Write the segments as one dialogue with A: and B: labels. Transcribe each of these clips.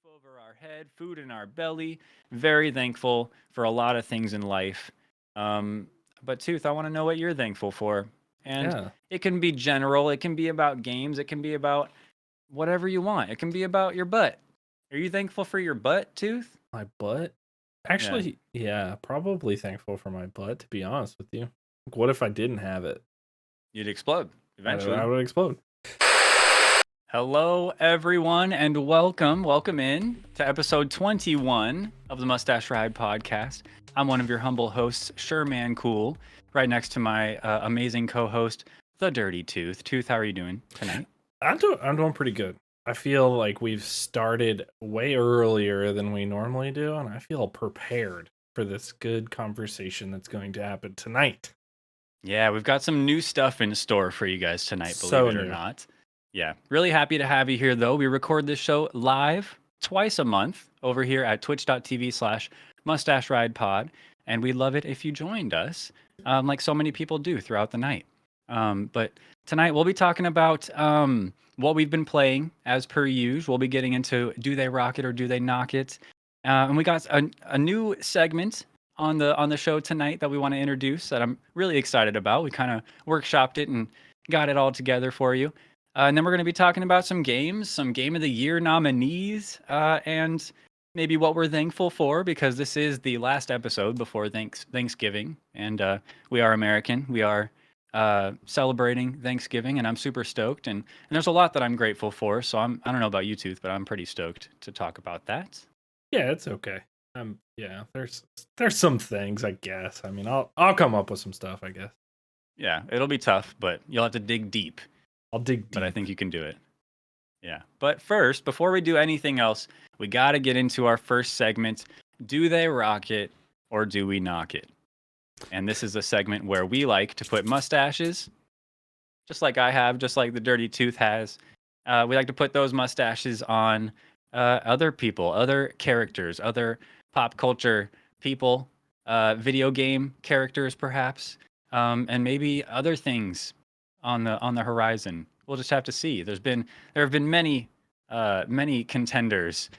A: over our head, food in our belly. Very thankful for a lot of things in life. Um, but Tooth, I want to know what you're thankful for. And
B: Yeah,
A: it can be general, it can be about games, it can be about whatever you want. It can be about your butt. Are you thankful for your butt, Tooth?
B: my butt.
A: Yeah,
B: Actually, yeah, probably thankful for my butt, to be honest with you. Like, what if I didn't have it?
A: you'd explode
B: I
A: eventually.
B: would explode.
A: Hello, everyone, and welcome in to episode 21 of the Mustache Ride podcast. I'm one of your humble hosts, Sherman Cool, right next to my amazing co-host, the Dirty Tooth. Tooth, how are you doing tonight?
B: I'm doing pretty good. I feel like we've started way earlier than we normally do, and I feel prepared for this good conversation that's going to happen tonight.
A: Yeah, we've got some new stuff in store for you guys tonight, believe
B: So
A: it or
B: new.
A: not. Yeah, really happy to have you here, though. We record this show live twice a month over here at twitch.tv/Mustache Ride Pod, and we'd love it if you joined us, like so many people do throughout the night. But tonight we'll be talking about what we've been playing as per usual. We'll be getting into Do They Rock It or Do They Knock It? And we got a new segment on the show tonight that we want to introduce that I'm really excited about. We kind of workshopped it and got it all together for you. And then we're going to be talking about some games, some Game of the Year nominees, and maybe what we're thankful for because this is the last episode before Thanksgiving, and we are American. We are celebrating Thanksgiving, and I'm super stoked. And there's a lot that I'm grateful for. So I don't know about you, Tooth, but I'm pretty stoked to talk about that.
B: Yeah, it's okay. Yeah, there's some things, I guess. I mean, I'll come up with some stuff, I guess.
A: Yeah, it'll be tough, but you'll have to dig deep.
B: I'll dig
A: But I
B: deep.
A: think you can do it. Yeah. But first, before we do anything else, we got to get into our first segment. Do they rock it or do we knock it? And this is a segment where we like to put mustaches, just like I have, just like the Dirty Tooth has. We like to put those mustaches on other people, other characters, other pop culture people, video game characters, perhaps, and maybe other things on the horizon. We'll just have to see. There have been many contenders,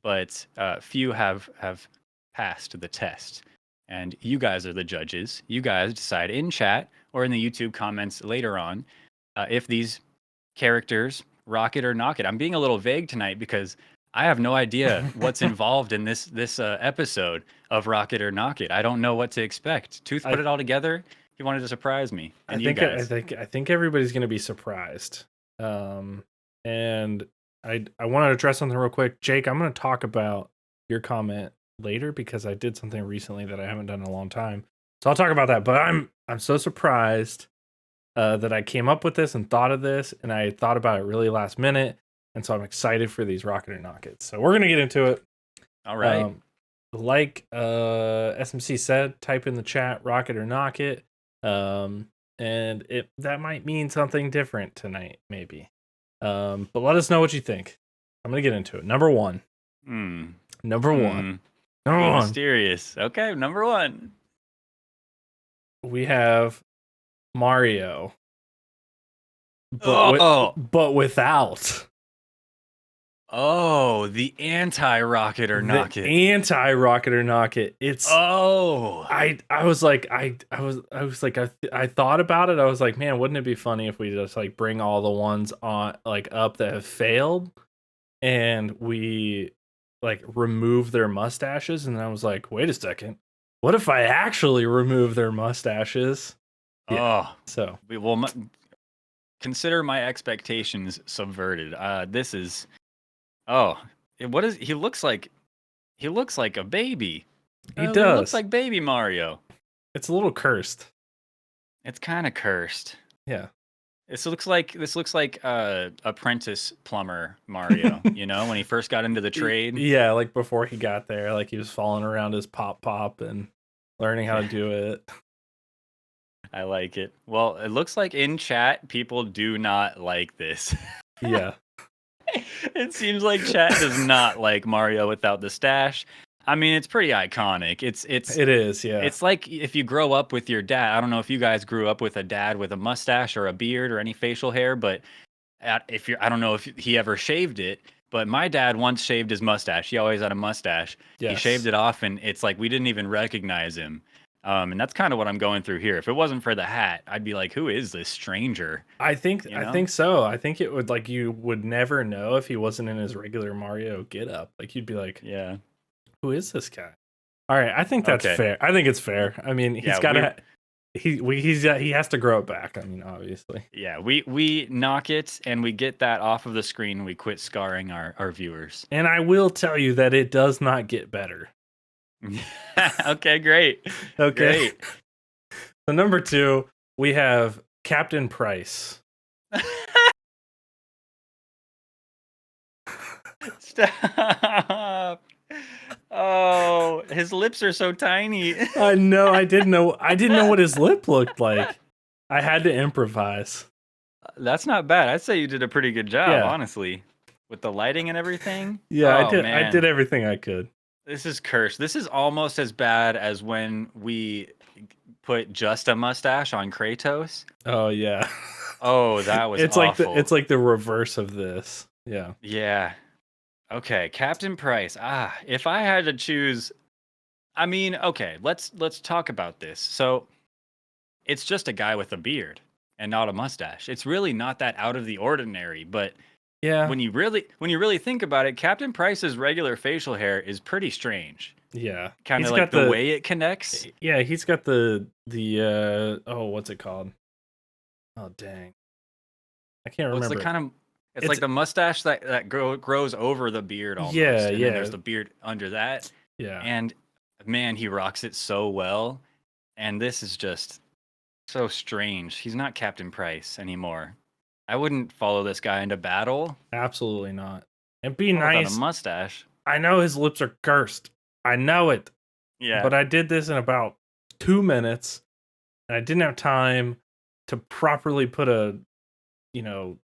A: but few have passed the test. And you guys are the judges. You guys decide in chat or in the YouTube comments later on if these characters rock it or knock it. I'm being a little vague tonight because I have no idea what's involved in this episode of Rock It or Knock It. I don't know what to expect. Tooth put
B: I
A: it all together. He wanted to surprise me
B: I
A: and you
B: think I
A: guys.
B: think I think everybody's gonna be surprised. And I want to address something real quick. Jake, I'm gonna talk about your comment later because I did something recently that I haven't done in a long time. So I'll talk about that. But I'm so surprised that I came up with this and thought of this, and I thought about it really last minute. And so I'm excited for these Rocket or Knock It. So we're gonna get into it.
A: All right.
B: Like SMC said, type in the chat Rocket or Knock It. And that might mean something different tonight, maybe. But let us know what you think. I'm gonna get into it. Number one.
A: Hmm.
B: Number one.
A: Hmm.
B: Number
A: Being
B: one.
A: mysterious. Okay, number one.
B: We have Mario,
A: Oh,
B: but without
A: the anti-rocket or
B: the
A: knock it.
B: anti-Rocket or Knock It. It's
A: Oh,
B: I was like I thought about it. I was like, man, wouldn't it be funny if we just like bring all the ones on like up that have failed and we like remove their mustaches? And then I was like, wait a second, what if I actually remove their mustaches? Yeah.
A: oh.
B: So
A: We will consider my expectations subverted. This is. Oh, what is he looks like? He looks like a baby.
B: he
A: He looks
B: does.
A: like baby Mario.
B: It's a little cursed.
A: It's kind of cursed.
B: Yeah.
A: This looks like apprentice plumber Mario. You know, when he first got into the trade.
B: Yeah, like before he got there, like he was falling around his pop and learning how to do it.
A: I like it. Well, it looks like in chat people do not like this.
B: Yeah.
A: It seems like chat does not like Mario without the stash. I mean, it's pretty iconic.
B: It is, yeah.
A: It's like if you grow up with your dad. I don't know if you guys grew up with a dad with a mustache or a beard or any facial hair, but I don't know if he ever shaved it, But my dad once shaved his mustache. He always had a mustache. He shaved
B: Yes.
A: it off, and it's like we didn't even recognize him. And that's kind of what I'm going through here. If it wasn't for the hat, I'd be like, "Who is this stranger?"
B: I think
A: You
B: I
A: know?
B: think so. I think it would like you would never know if he wasn't in his regular Mario getup. Like you'd be like,
A: Yeah.
B: "Who is this guy?" All right, I think that's
A: Okay.
B: fair. I think it's fair. I mean, he's
A: Yeah.
B: got to he has to grow it back. I mean, obviously.
A: We knock it and we get that off of the screen. We quit scarring our viewers.
B: And I will tell you that it does not get better.
A: Okay, great.
B: Okay.
A: Great.
B: So number 2, we have Captain Price.
A: Stop. Oh, his lips are so tiny.
B: I know. I didn't know what his lip looked like. I had to improvise.
A: That's not bad. I'd say you did a pretty good job,
B: Yeah.
A: honestly, with the lighting and everything.
B: Yeah,
A: Oh,
B: I did.
A: man.
B: I did everything I could.
A: This is cursed. This is almost as bad as when we put just a mustache on Kratos.
B: Oh yeah.
A: Oh, that was
B: It's
A: awful.
B: like the reverse of this. Yeah.
A: Yeah. Okay, Captain Price. If I had to choose, I mean, okay, let's talk about this. So, it's just a guy with a beard and not a mustache. It's really not that out of the ordinary, but
B: Yeah.
A: when you really think about it, Captain Price's regular facial hair is pretty strange.
B: Yeah.
A: Kind
B: He's
A: of like
B: got
A: the way it connects.
B: Yeah, he's got the oh, what's it called? Oh dang. I can't
A: What's the
B: remember.
A: kind of it's like the mustache that grows over the beard almost.
B: Yeah,
A: And
B: yeah.
A: then there's the beard under that.
B: Yeah.
A: And man, he rocks it so well. And this is just so strange. He's not Captain Price anymore. I wouldn't follow this guy into battle.
B: Absolutely not. And be
A: Not without
B: nice.
A: a mustache.
B: I know his lips are cursed. I know it.
A: Yeah.
B: But I did this in about 2 minutes. And I didn't have time to properly put a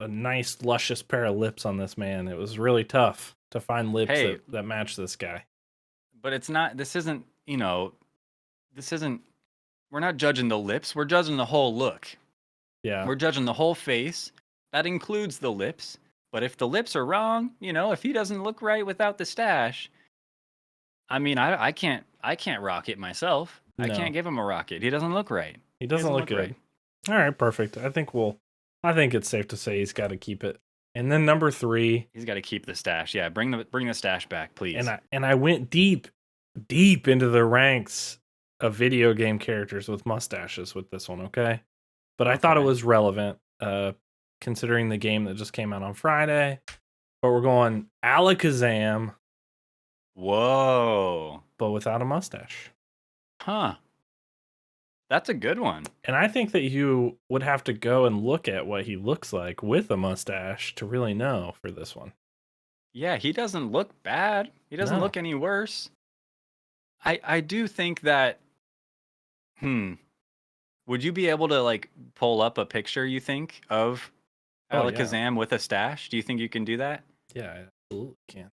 B: nice luscious pair of lips on this man. It was really tough to find lips
A: Hey.
B: that match this guy.
A: But it's not, this isn't, we're not judging the lips. We're judging the whole look.
B: Yeah.
A: We're judging the whole face. That includes the lips. But if the lips are wrong, if he doesn't look right without the stash, I mean, I can't rock it myself. I
B: No.
A: can't give him a rocket. He doesn't look right.
B: He doesn't look good.
A: right.
B: All right, perfect. I think it's safe to say he's got to keep it. And then number 3,
A: He's got to keep the stash. Yeah, bring the stash back, please.
B: and I went deep into the ranks of video game characters with mustaches with this one, okay? But I thought it
A: Okay.
B: was relevant considering the game that just came out on Friday. But we're going Alakazam,
A: Whoa.
B: but without a mustache.
A: Huh. That's a good one.
B: And I think that you would have to go and look at what he looks like with a mustache to really know for this one.
A: Yeah, he doesn't look bad. He doesn't
B: No.
A: look any worse. I do think that would you be able to like pull up a picture, you think, of
B: Oh, yeah.
A: Alakazam with a stash? Do you think you can do that?
B: Yeah, I absolutely can.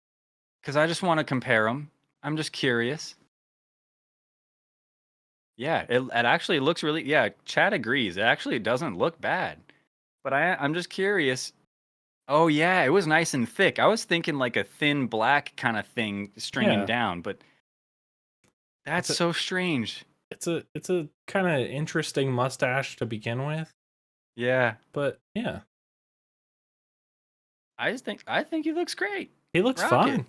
A: Because I just want to compare them. I'm just curious. Yeah, it actually looks really. Yeah, Chad agrees. It actually doesn't look bad. But I'm just curious. Oh yeah, it was nice and thick. I was thinking like a thin black kind of thing stringing
B: Yeah.
A: down, but that's
B: It's
A: so strange.
B: It's a kind of interesting mustache to begin with,
A: Yeah,
B: but yeah,
A: I think he looks great.
B: he looks
A: Rock
B: fine.
A: it.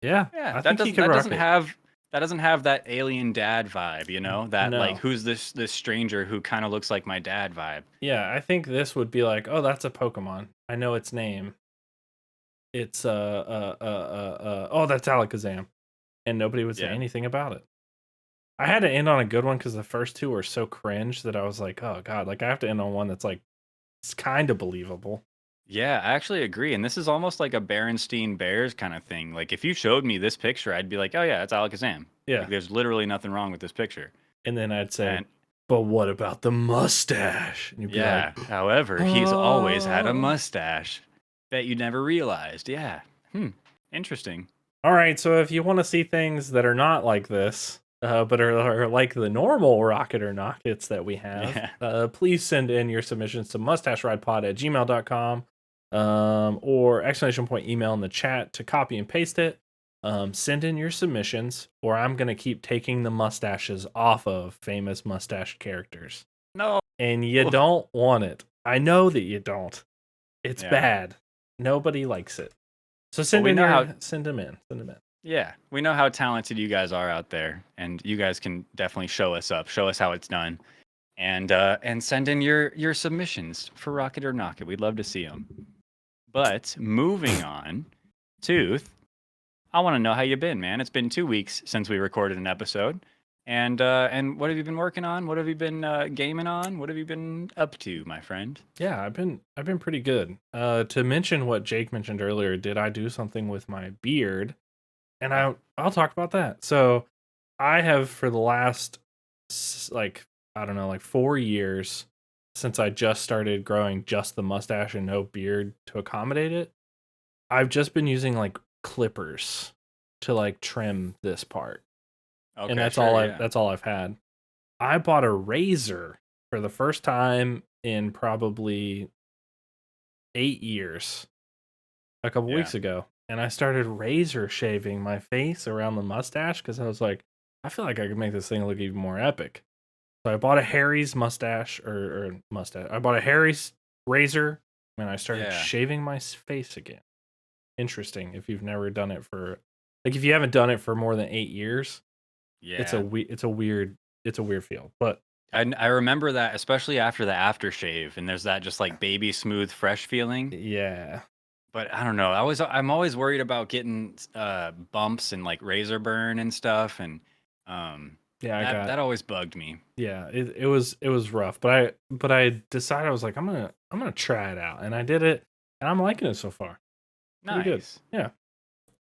B: Yeah,
A: Yeah,
B: I
A: that
B: think he
A: doesn't
B: could
A: that
B: rock
A: doesn't
B: it.
A: have that doesn't have that alien dad vibe, That like
B: No.
A: who's this stranger who kind of looks like my dad vibe.
B: Yeah, I think this would be like, oh, that's a Pokemon. I know its name. It's oh, that's Alakazam, and nobody would say
A: Yeah.
B: anything about it. I had to end on a good one because the first 2 were so cringe that I was like, oh god, like I have to end on one that's like it's kind of believable.
A: Yeah, I actually agree. And this is almost like a Berenstein Bears kind of thing. Like if you showed me this picture, I'd be like, oh yeah, it's Alakazam.
B: Yeah,
A: Like, there's literally nothing wrong with this picture.
B: and then I'd say,
A: And
B: but what about the mustache? And you'd be
A: yeah,
B: like,
A: however, he's always had a
B: "Oh."
A: mustache that you never realized. Yeah. Interesting.
B: All right, so if you want to see things that are not like this, but are like the normal Rocket or Knockets that we have,
A: Yeah.
B: please send in your submissions to mustacheridepod@gmail.com. or exclamation point email in the chat to copy and paste it. Send in your submissions, or I'm gonna keep taking the mustaches off of famous mustache characters.
A: No.
B: And you don't want it. I know that you don't. It's
A: Yeah.
B: bad. Nobody likes it. So
A: Well, we know how.
B: send them in. Send them in.
A: Yeah, we know how talented you guys are out there, and you guys can definitely show us up, show us how it's done, and send in your submissions for Rocket or Knock It. We'd love to see them. But moving on, Tooth, I want to know how you been, man. It's been 2 weeks since we recorded an episode, and what have you been working on? What have you been gaming on? What have you been up to, my friend?
B: Yeah, I've been pretty good. To mention what Jake mentioned earlier, did I do something with my beard? And I'll talk about that. So I have for the last like I don't know, like 4 years since I just started growing just the mustache and no beard to accommodate it. I've just been using like clippers to like trim this part.
A: Okay,
B: And that's
A: sure,
B: all
A: yeah.
B: that's all I've had. I bought a razor for the first time in probably 8 years a couple
A: Yeah.
B: weeks ago, and I started razor shaving my face around the mustache because I was like, I feel like I could make this thing look even more epic. So I bought a Harry's mustache or mustache. I bought a Harry's razor and I started
A: Yeah.
B: shaving my face again. Interesting. If you've never done it for like if you haven't done it for more than 8 years,
A: Yeah.
B: it's a weird feel. But
A: I remember that, especially after the aftershave, and there's that just like baby smooth, fresh feeling.
B: yeah.
A: But I don't know. I'm always worried about getting bumps and like razor burn and stuff, and
B: Yeah,
A: that always bugged me.
B: yeah, it was rough, but I decided I was like I'm gonna try it out, and I did it, and I'm liking it so far. Pretty good,
A: Nice.
B: yeah.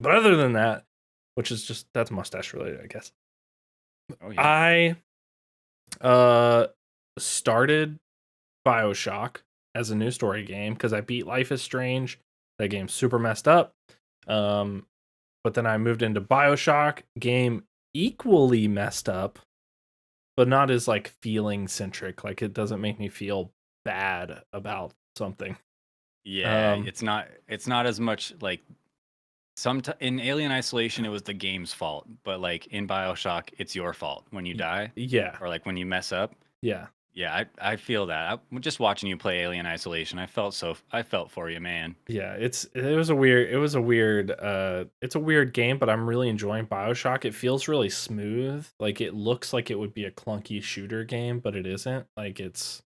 B: But other than that, which is just that's mustache related, I guess.
A: Oh yeah.
B: I started BioShock as a new story game because I beat Life is Strange. That game's super messed up. But then I moved into BioShock, game equally messed up, but not as like feeling centric. Like it doesn't make me feel bad about something.
A: Yeah,
B: Um,
A: it's not as much like in Alien Isolation it was the game's fault, but like in BioShock it's your fault when you die
B: yeah,
A: or like when you mess up.
B: yeah,
A: Yeah, I feel that. Just watching you play Alien Isolation, I felt for you, man.
B: yeah. It's a weird game, but I'm really enjoying BioShock. It feels really smooth. Like it looks like it would be a clunky shooter game, but it isn't. Like it's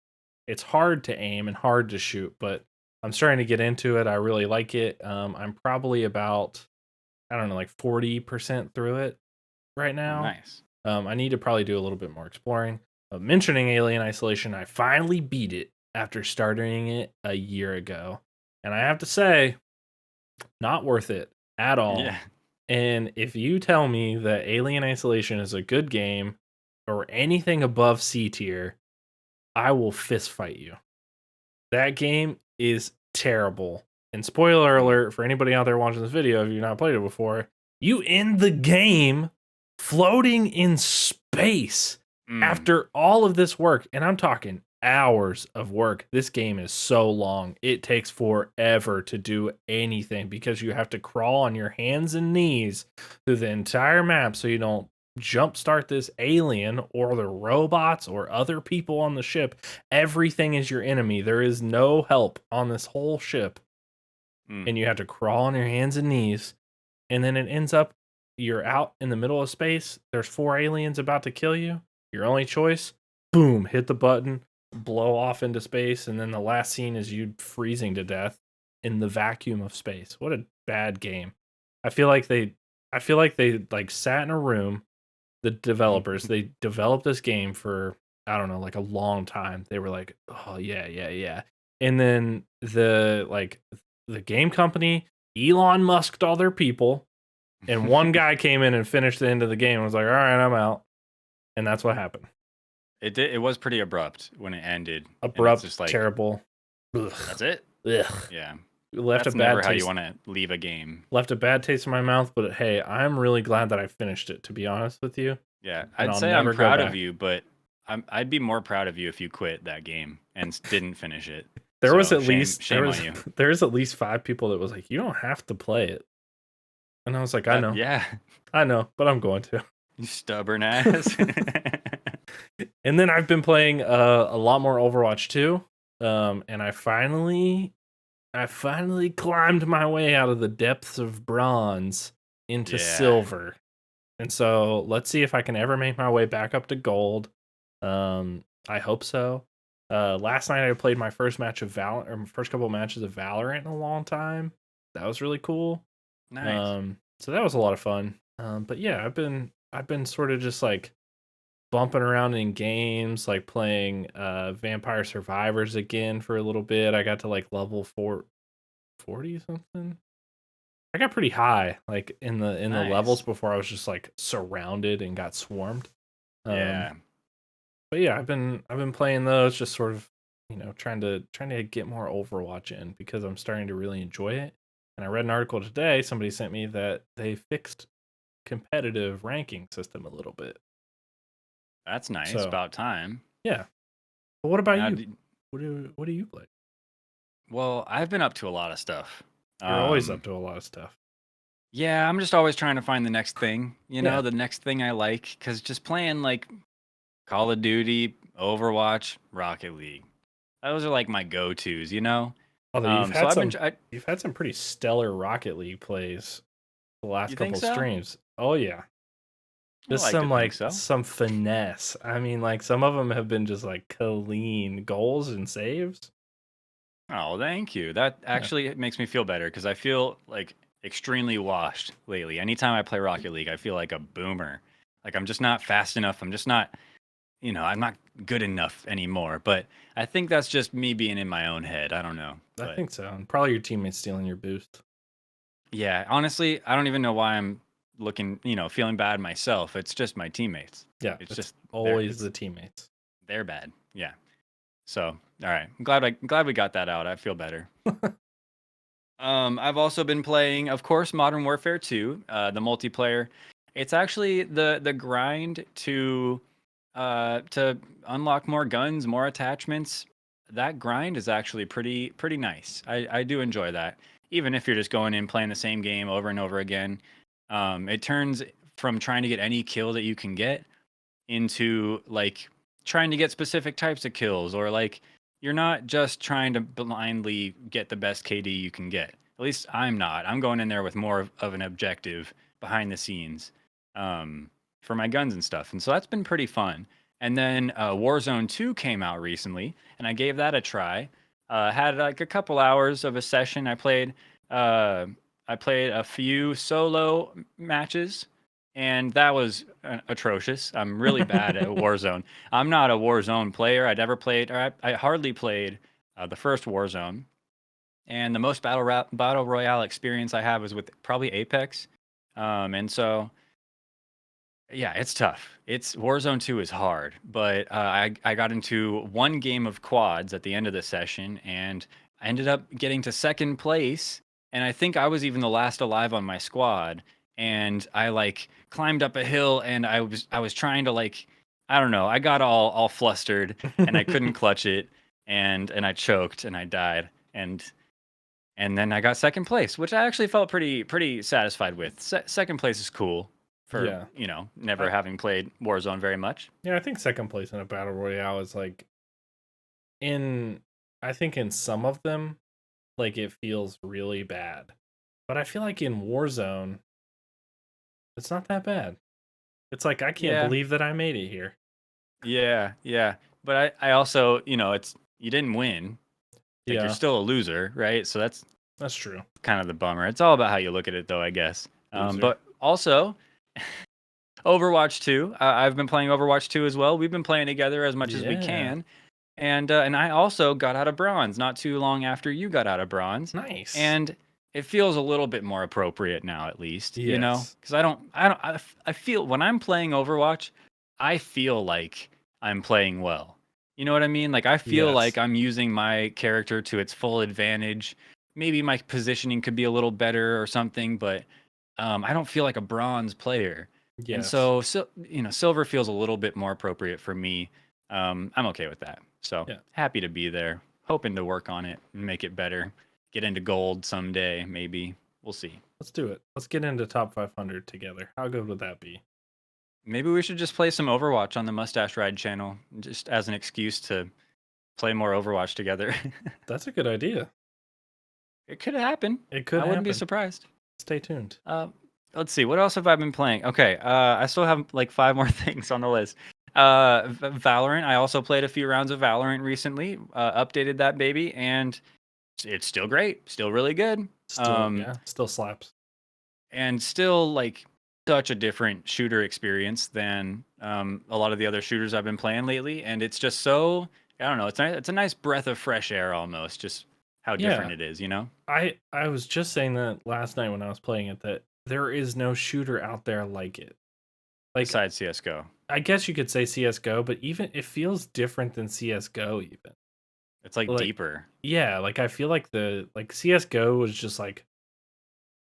B: hard to aim and hard to shoot, but I'm starting to get into it. I really like it. I'm probably about I don't know, like 40% through it right
A: Oh,
B: now.
A: nice.
B: I need to probably do a little bit more exploring. Mentioning Alien Isolation, I finally beat it after starting it a year ago. And I have to say, not worth it at all.
A: Yeah.
B: And if you tell me that Alien Isolation is a good game or anything above C tier, I will fist fight you. That game is terrible. And spoiler alert for anybody out there watching this video, if you've not played it before, you end the game floating in space after all of this work. And I'm talking hours of work. This game is so long. It takes forever to do anything because you have to crawl on your hands and knees through the entire map so you don't jumpstart this alien or the robots or other people on the ship. Everything is your enemy. There is no help on this whole ship. And you have to crawl on your hands and knees. And then it ends up you're out in the middle of space. There's 4 aliens about to kill you. Your only choice, boom, hit the button, blow off into space, and then the last scene is you freezing to death in the vacuum of space. What a bad game. I feel like they like sat in a room, the developers, they developed this game for I don't know, like a long time. They were like, "Oh, yeah." And then the game company, Elon Musked all their people, and one guy came in and finished the end of the game and was like, "All right, I'm out." And that's what happened.
A: It was pretty abrupt when it ended. And it's
B: Abrupt,
A: just like,
B: terrible. Ugh.
A: that's it?
B: Ugh.
A: Yeah.
B: Left
A: That's
B: a bad
A: never how
B: taste.
A: you want to leave a game.
B: Left a bad taste in my mouth, but hey, I'm really glad that I finished it, to be honest with you.
A: Yeah,
B: And
A: I'd
B: I'll
A: say I'm
B: never go
A: proud of
B: back.
A: you, but I'd be more proud of you if you quit that game and didn't finish it.
B: There was
A: So
B: at least
A: shame on you.
B: there's at least 5 people that was like, "You don't have to play it." And I was like,
A: Yeah,
B: I know, but I'm going to."
A: you stubborn ass.
B: And then I've been playing a lot more Overwatch 2. And I finally climbed my way out of the depths of bronze into
A: Yeah,
B: silver. And so let's see if I can ever make my way back up to gold. I hope so. Last night I played my first match of or my first couple of matches of Valorant in a long time. That was really cool.
A: nice.
B: So that was a lot of fun. But yeah, I've been sort of just like bumping around in games, like playing Vampire Survivors again for a little bit. I got to like level 40 something. I got pretty high, like in the levels
A: Nice.
B: before I was just like surrounded and got swarmed. Um,
A: Yeah,
B: but yeah, I've been playing those, just sort of, trying to get more Overwatch in because I'm starting to really enjoy it. And I read an article today. Somebody sent me that they fixed competitive ranking system a little bit.
A: that's nice.
B: So
A: About time.
B: yeah. But what about
A: Now,
B: you? What do you play?
A: well, I've been up to a lot of stuff.
B: You're always
A: Um,
B: up to a lot of stuff.
A: yeah, I'm just always trying to find the next thing,
B: Yeah.
A: the next thing I like. Because just playing like Call of Duty, Overwatch, Rocket League. Those are like my go-tos.
B: Although
A: So I've been,
B: you've had some pretty stellar Rocket League plays the last
A: you think
B: couple
A: so?
B: streams. Oh yeah.
A: I
B: Just
A: like to
B: some
A: think
B: like
A: so.
B: some finesse. I mean, like some of them have been just like clean goals and saves.
A: Oh, thank you. That
B: Yeah.
A: actually makes me feel better because I feel like extremely washed lately. Anytime I play Rocket League, I feel like a boomer. Like I'm just not fast enough. I'm just not, I'm not good enough anymore. But I think that's just me being in my own head. I don't know.
B: I
A: But
B: think so. And probably your teammates stealing your boost.
A: yeah, honestly, I don't even know why I'm looking, feeling bad myself. It's just my teammates.
B: Yeah,
A: It's
B: it's
A: just
B: always the teammates.
A: they're bad. Yeah. So, all right. I'm glad we got that out. I feel better. I've also been playing, of course, Modern Warfare 2, the multiplayer. It's actually the grind to unlock more guns, more attachments. That grind is actually pretty nice. I do enjoy that. Even if you're just going in playing the same game over and over again, it turns from trying to get any kill that you can get into like trying to get specific types of kills, or like you're not just trying to blindly get the best KD you can get. At least I'm not. I'm going in there with more of an objective behind the scenes for my guns and stuff. And so that's been pretty fun. And then Warzone 2 came out recently, and I gave that a try. Had like a couple hours of a session. I played a few solo matches, and that was atrocious. I'm really bad at Warzone. I'm not a Warzone player. I never played, or I hardly played the first Warzone, and the most battle royale experience I have is with probably Apex. And so yeah, it's tough. It's Warzone 2 is hard, but I got into one game of quads at the end of the session, and I ended up getting to second place. And I think I was even the last alive on my squad. And I like climbed up a hill, and I was trying to like, I don't know, I got all flustered, and I couldn't clutch it, and I choked and I died. And then I got second place, which I actually felt pretty satisfied with. Second place is cool for,
B: Yeah.
A: never
B: I,
A: having played Warzone very much.
B: yeah, I think second place in a battle royale is like in I think in some of them, like it feels really bad. But I feel like in Warzone, it's not that bad. It's like I can't
A: Yeah,
B: believe that I made it here.
A: yeah, yeah. But I also, it's you didn't win. Like you're
B: Yeah,
A: still a loser, right? So that's
B: that's true.
A: kind of the bummer. It's all about how you look at it, though, I guess.
B: Loser.
A: But also Overwatch 2. I've been playing Overwatch 2 as well. We've been playing together as much as we
B: Yeah.
A: can. And I also got out of bronze not too long after you got out of bronze,
B: Nice.
A: and it feels a little bit more appropriate now, at least,
B: Yes.
A: because I feel when I'm playing Overwatch, I feel like I'm playing well. You know what I mean? Like I feel like
B: Yes.
A: I'm using my character to its full advantage. Maybe my positioning could be a little better or something, but I don't feel like a bronze player. And
B: Yes.
A: so silver feels a little bit more appropriate for me. I'm okay with that. So
B: Yeah.
A: happy to be there. hoping to work on it and make it better. Get into gold someday, maybe. We'll see.
B: Let's do it. Let's get into top 500 together. How good would that be?
A: Maybe we should just play some Overwatch on the Mustache Ride channel, just as an excuse to play more Overwatch together.
B: That's a good idea.
A: It could happen.
B: It could
A: I wouldn't be
B: happen.
A: surprised.
B: Stay tuned.
A: Let's see. What else have I been playing? Okay, I still have like 5 more things on the list. Valorant. I also played a few rounds of Valorant recently. Updated that baby, and it's still great. Still really good.
B: Still slaps.
A: And still like such a different shooter experience than a lot of the other shooters I've been playing lately. And it's just so, I don't know. It's a nice breath of fresh air almost. Just how different it is, you know?
B: I was just saying that last night when I was playing it, that there is no shooter out there like it. Like,
A: Besides CS:GO.
B: I guess you could say CS:GO, but even it feels different than CS:GO even.
A: It's like
B: Like,
A: deeper.
B: yeah, like I feel like the CS:GO was just like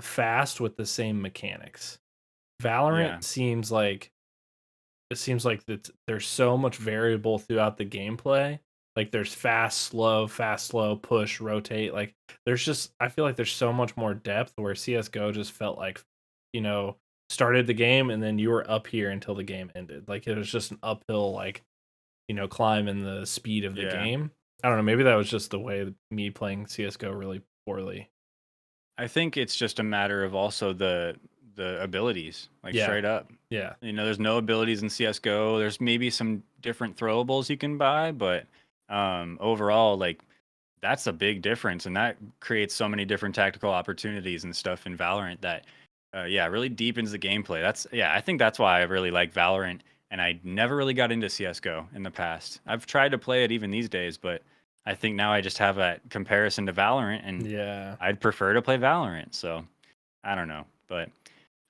B: fast with the same mechanics. Valorant
A: Yeah.
B: seems like that there's so much variable throughout the gameplay. Like there's fast, slow, push, rotate. Like there's just I feel like there's so much more depth where CS:GO just felt like, started the game and then you were up here until the game ended. Like it was just an uphill climb in the speed of the
A: Yeah.
B: game. I don't know, maybe that was just the way me playing CS:GO really poorly.
A: I think it's just a matter of also the abilities, like
B: Yeah.
A: straight up.
B: Yeah.
A: There's no abilities in CS:GO. There's maybe some different throwables you can buy, but overall, like that's a big difference, and that creates so many different tactical opportunities and stuff in Valorant that, yeah, really deepens the gameplay. I think that's why I really like Valorant, and I never really got into CS:GO in the past. I've tried to play it even these days, but I think now I just have that comparison to Valorant, and
B: Yeah.
A: I'd prefer to play Valorant. So I don't know, but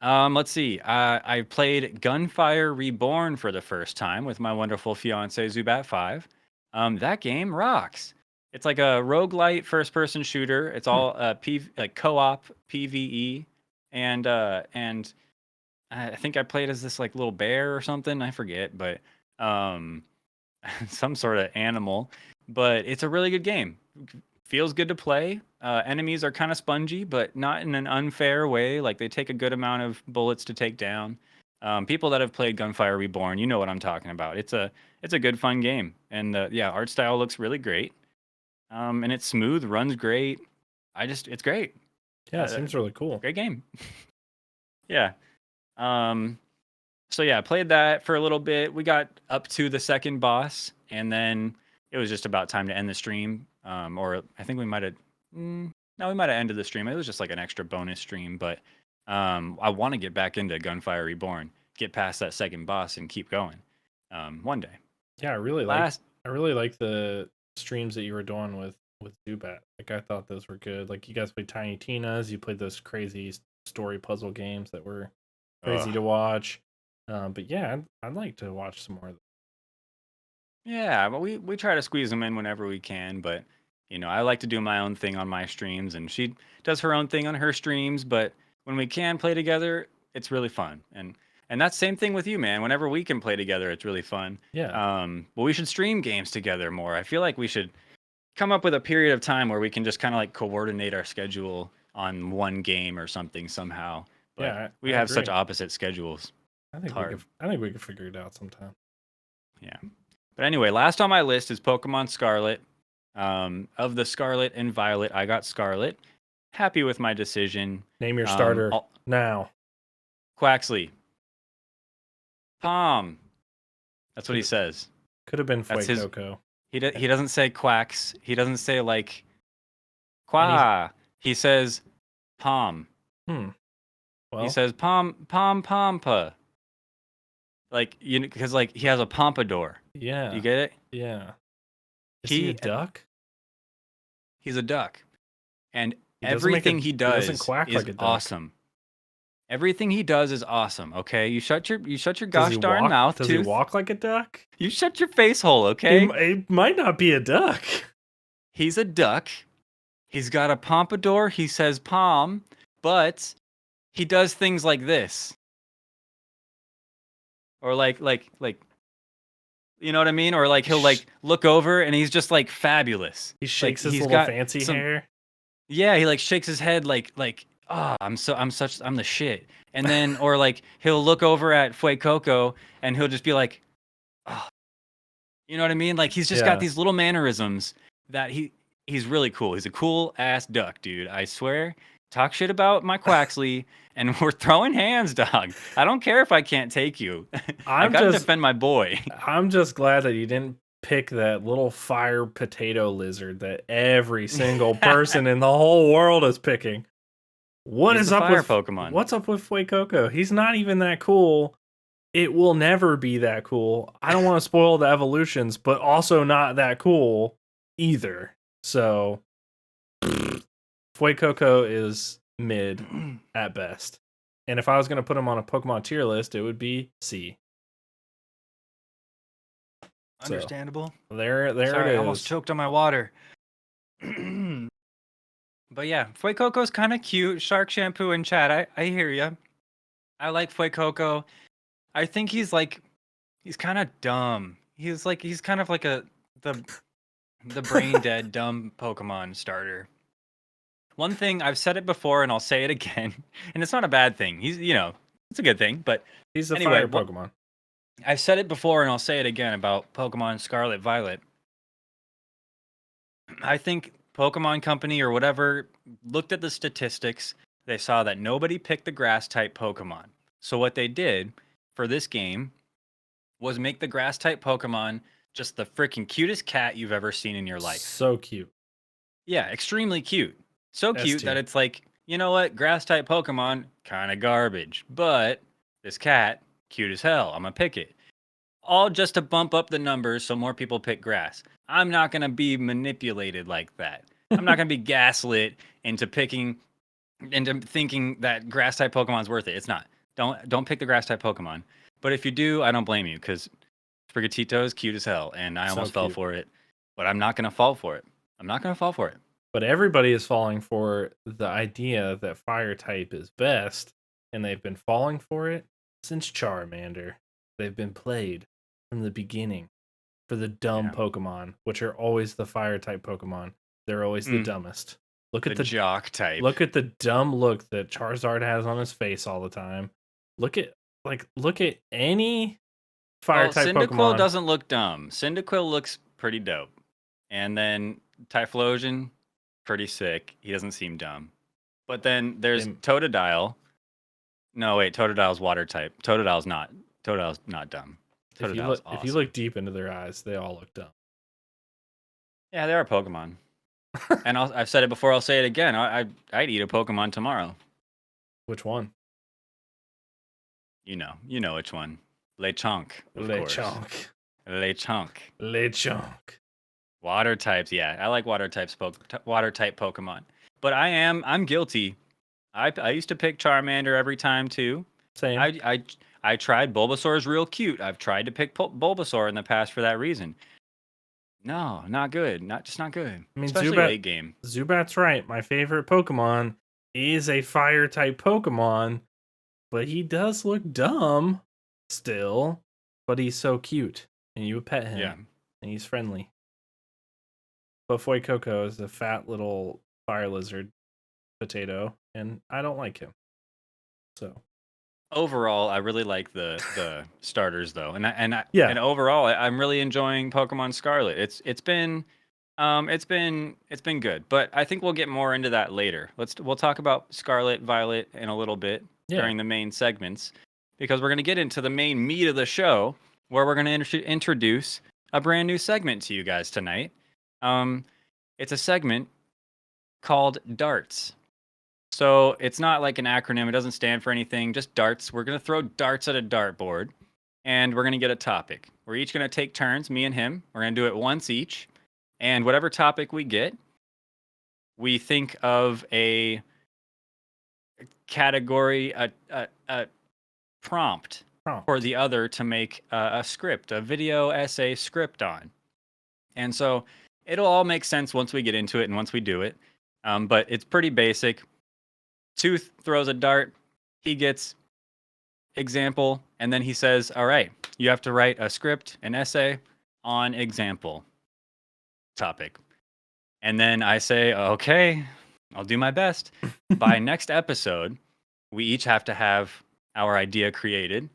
A: let's see. I played Gunfire Reborn for the first time with my wonderful fiance Zubat5. That game rocks. It's like a roguelite first-person shooter. It's all like co-op PVE, and I think I played as this like little bear or something. I forget, but um, some sort of animal. But it's a really good game. Feels good to play. Enemies are kind of spongy, but not in an unfair way. Like they take a good amount of bullets to take down. People that have played Gunfire Reborn, you know what I'm talking about. It's a good fun game, and the art style looks really great. And it's smooth, runs great. It's great.
B: Yeah, it seems really cool.
A: Great game. Yeah. So yeah, I played that for a little bit. We got up to the second boss, and then it was just about time to end the stream. Or I think we might have, no, we might have ended the stream. It was just like an extra bonus stream, but I want to get back into Gunfire Reborn, get past that second boss, and keep going. One day.
B: Yeah, I really like the streams that you were doing with Zubat. Like I thought those were good. Like you guys played Tiny Tina's, you played those crazy story puzzle games that were crazy to watch. But yeah, I'd like to watch some more of them.
A: Yeah, but we try to squeeze them in whenever we can, but I like to do my own thing on my streams, and she does her own thing on her streams. But when we can play together, it's really fun, and that's same thing with you, man. Whenever we can play together, it's really fun.
B: Yeah.
A: But we should stream games together more. I feel like we should come up with a period of time where we can just kind of like coordinate our schedule on one game or something somehow. But
B: Yeah,
A: we
B: I
A: have such
B: agree.
A: opposite schedules.
B: I think
A: hard.
B: we could figure it out sometime.
A: Yeah. But anyway, last on my list is Pokemon Scarlet. Of the Scarlet and Violet, I got Scarlet. Happy with my decision.
B: Name your starter now.
A: Quaxley. Palm. That's what he says.
B: Could have been Fuecoco.
A: He doesn't say quacks. He doesn't say like qua. He says palm.
B: Well,
A: he says pampa. Like because like he has a pompadour.
B: Yeah.
A: You get it?
B: Yeah. Is he a duck?
A: He's a duck, and everything he does
B: doesn't quack
A: is
B: like a duck.
A: awesome. Everything he does is awesome. Okay, you shut your gosh darn mouth.
B: Does he walk like a duck?
A: You shut your face hole. Okay.
B: It might not be a duck.
A: He's a duck. He's got a pompadour. He says palm, but he does things like this, or like You know what I mean? Or like he'll like look over and he's just like fabulous.
B: He
A: Like
B: shakes his
A: he's
B: little
A: got
B: fancy
A: some
B: hair.
A: yeah, he like shakes his head like I'm the shit. And then or like he'll look over at Fue Coco and he'll just be like, oh, you know what I mean? Like he's just got
B: Yeah.
A: these little mannerisms that he's really cool. He's a cool ass duck, dude. I swear. Talk shit about my Quaxley and we're throwing hands, dog. I don't care if I can't take you. I
B: I'm
A: gotta
B: just
A: defend my boy.
B: I'm just glad that you didn't pick that little fire potato lizard that every single person in the whole world is picking. What
A: He's
B: is
A: the
B: up
A: fire
B: with
A: Pokemon.
B: what's up with Fuecoco? He's not even that cool. It will never be that cool. I don't want to spoil the evolutions, but also not that cool either. So Fuecoco is mid at best. And if I was going to put him on a Pokemon tier list, it would be C. So,
A: Understandable.
B: there
A: Sorry,
B: it
A: I almost
B: is.
A: choked on my water. But yeah, Fuecoco's kind of cute. Shark shampoo in chat. I hear you. I like Fuecoco. I think he's kind of dumb. He's kind of like the brain dead dumb Pokemon starter. One thing I've said it before and I'll say it again, and it's not a bad thing. It's a good thing. But
B: He's a
A: anyway,
B: fire Pokemon.
A: I've said it before and I'll say it again about Pokemon Scarlet Violet. I think Pokemon Company or whatever looked at the statistics. They saw that nobody picked the grass type Pokemon. So what they did for this game was make the grass type Pokemon just the freaking cutest cat you've ever seen in your life.
B: So cute.
A: Yeah, extremely cute. So cute
B: S
A: that
B: tier.
A: it's like, you know what? Grass type Pokemon, kind of garbage. But this cat, cute as hell. I'm going to pick it. All just to bump up the numbers so more people pick grass. I'm not going to be manipulated like that. I'm not going to be gaslit into thinking that grass type Pokemon's worth it. It's not. Don't pick the grass type Pokemon. But if you do, I don't blame you because Sprigatito is cute as hell and I
B: So
A: almost fell
B: cute.
A: for it. But I'm not going to fall for it. I'm not going to fall for it.
B: But everybody is falling for the idea that fire type is best, and they've been falling for it since Charmander. They've been played from the beginning for the dumb
A: Yeah.
B: Pokemon, which are always the fire type Pokemon. They're always the dumbest. Look at
A: The jock type.
B: look at the dumb look that Charizard has on his face all the time. Look at any fire type
A: Cyndaquil
B: Pokemon.
A: doesn't look dumb. Cyndaquil looks pretty dope. And then Typhlosion, pretty sick. He doesn't seem dumb. But then there's Totodile. No, wait, Totodile's water type. Totodile's not dumb. Totodile's awesome.
B: If you look deep into their eyes, they all look dumb.
A: Yeah, they are Pokemon. And I've said it before, I'll say it again. I'd eat a Pokemon tomorrow.
B: Which one?
A: You know which one. Lechonk, of course. Lechonk.
B: Lechonk.
A: Water types, yeah. I like water type Pokemon. But I'm guilty. I used to pick Charmander every time too.
B: Same.
A: I tried Bulbasaur's real cute. I've tried to pick Bulbasaur in the past for that reason. No, not good. Not good.
B: I mean,
A: especially late game.
B: Zubat's right. My favorite Pokemon is a fire type Pokemon, but he does look dumb still. But he's so cute, and you would pet him.
A: Yeah.
B: And he's friendly. But Fuecoco is a fat little fire lizard potato, and I don't like him. So
A: overall, I really like the starters though, and overall, I'm really enjoying Pokemon Scarlet. It's been good, but I think we'll get more into that later. We'll talk about Scarlet, Violet in a little bit during the main segments because we're gonna get into the main meat of the show where we're gonna introduce a brand new segment to you guys tonight. It's a segment called Darts. So it's not like an acronym. It doesn't stand for anything, just darts. We're going to throw darts at a dartboard, and we're going to get a topic. We're each going to take turns, me and him. We're going to do it once each. And whatever topic we get, we think of a category, a prompt for the other to make a script, a video essay script on. And so it'll all make sense once we get into it and once we do it. But it's pretty basic. Tooth throws a dart, he gets example, and then he says, all right, You have to write a script, an essay on example topic. And then I say, okay, I'll do my best. By next episode, we each have to have our idea created,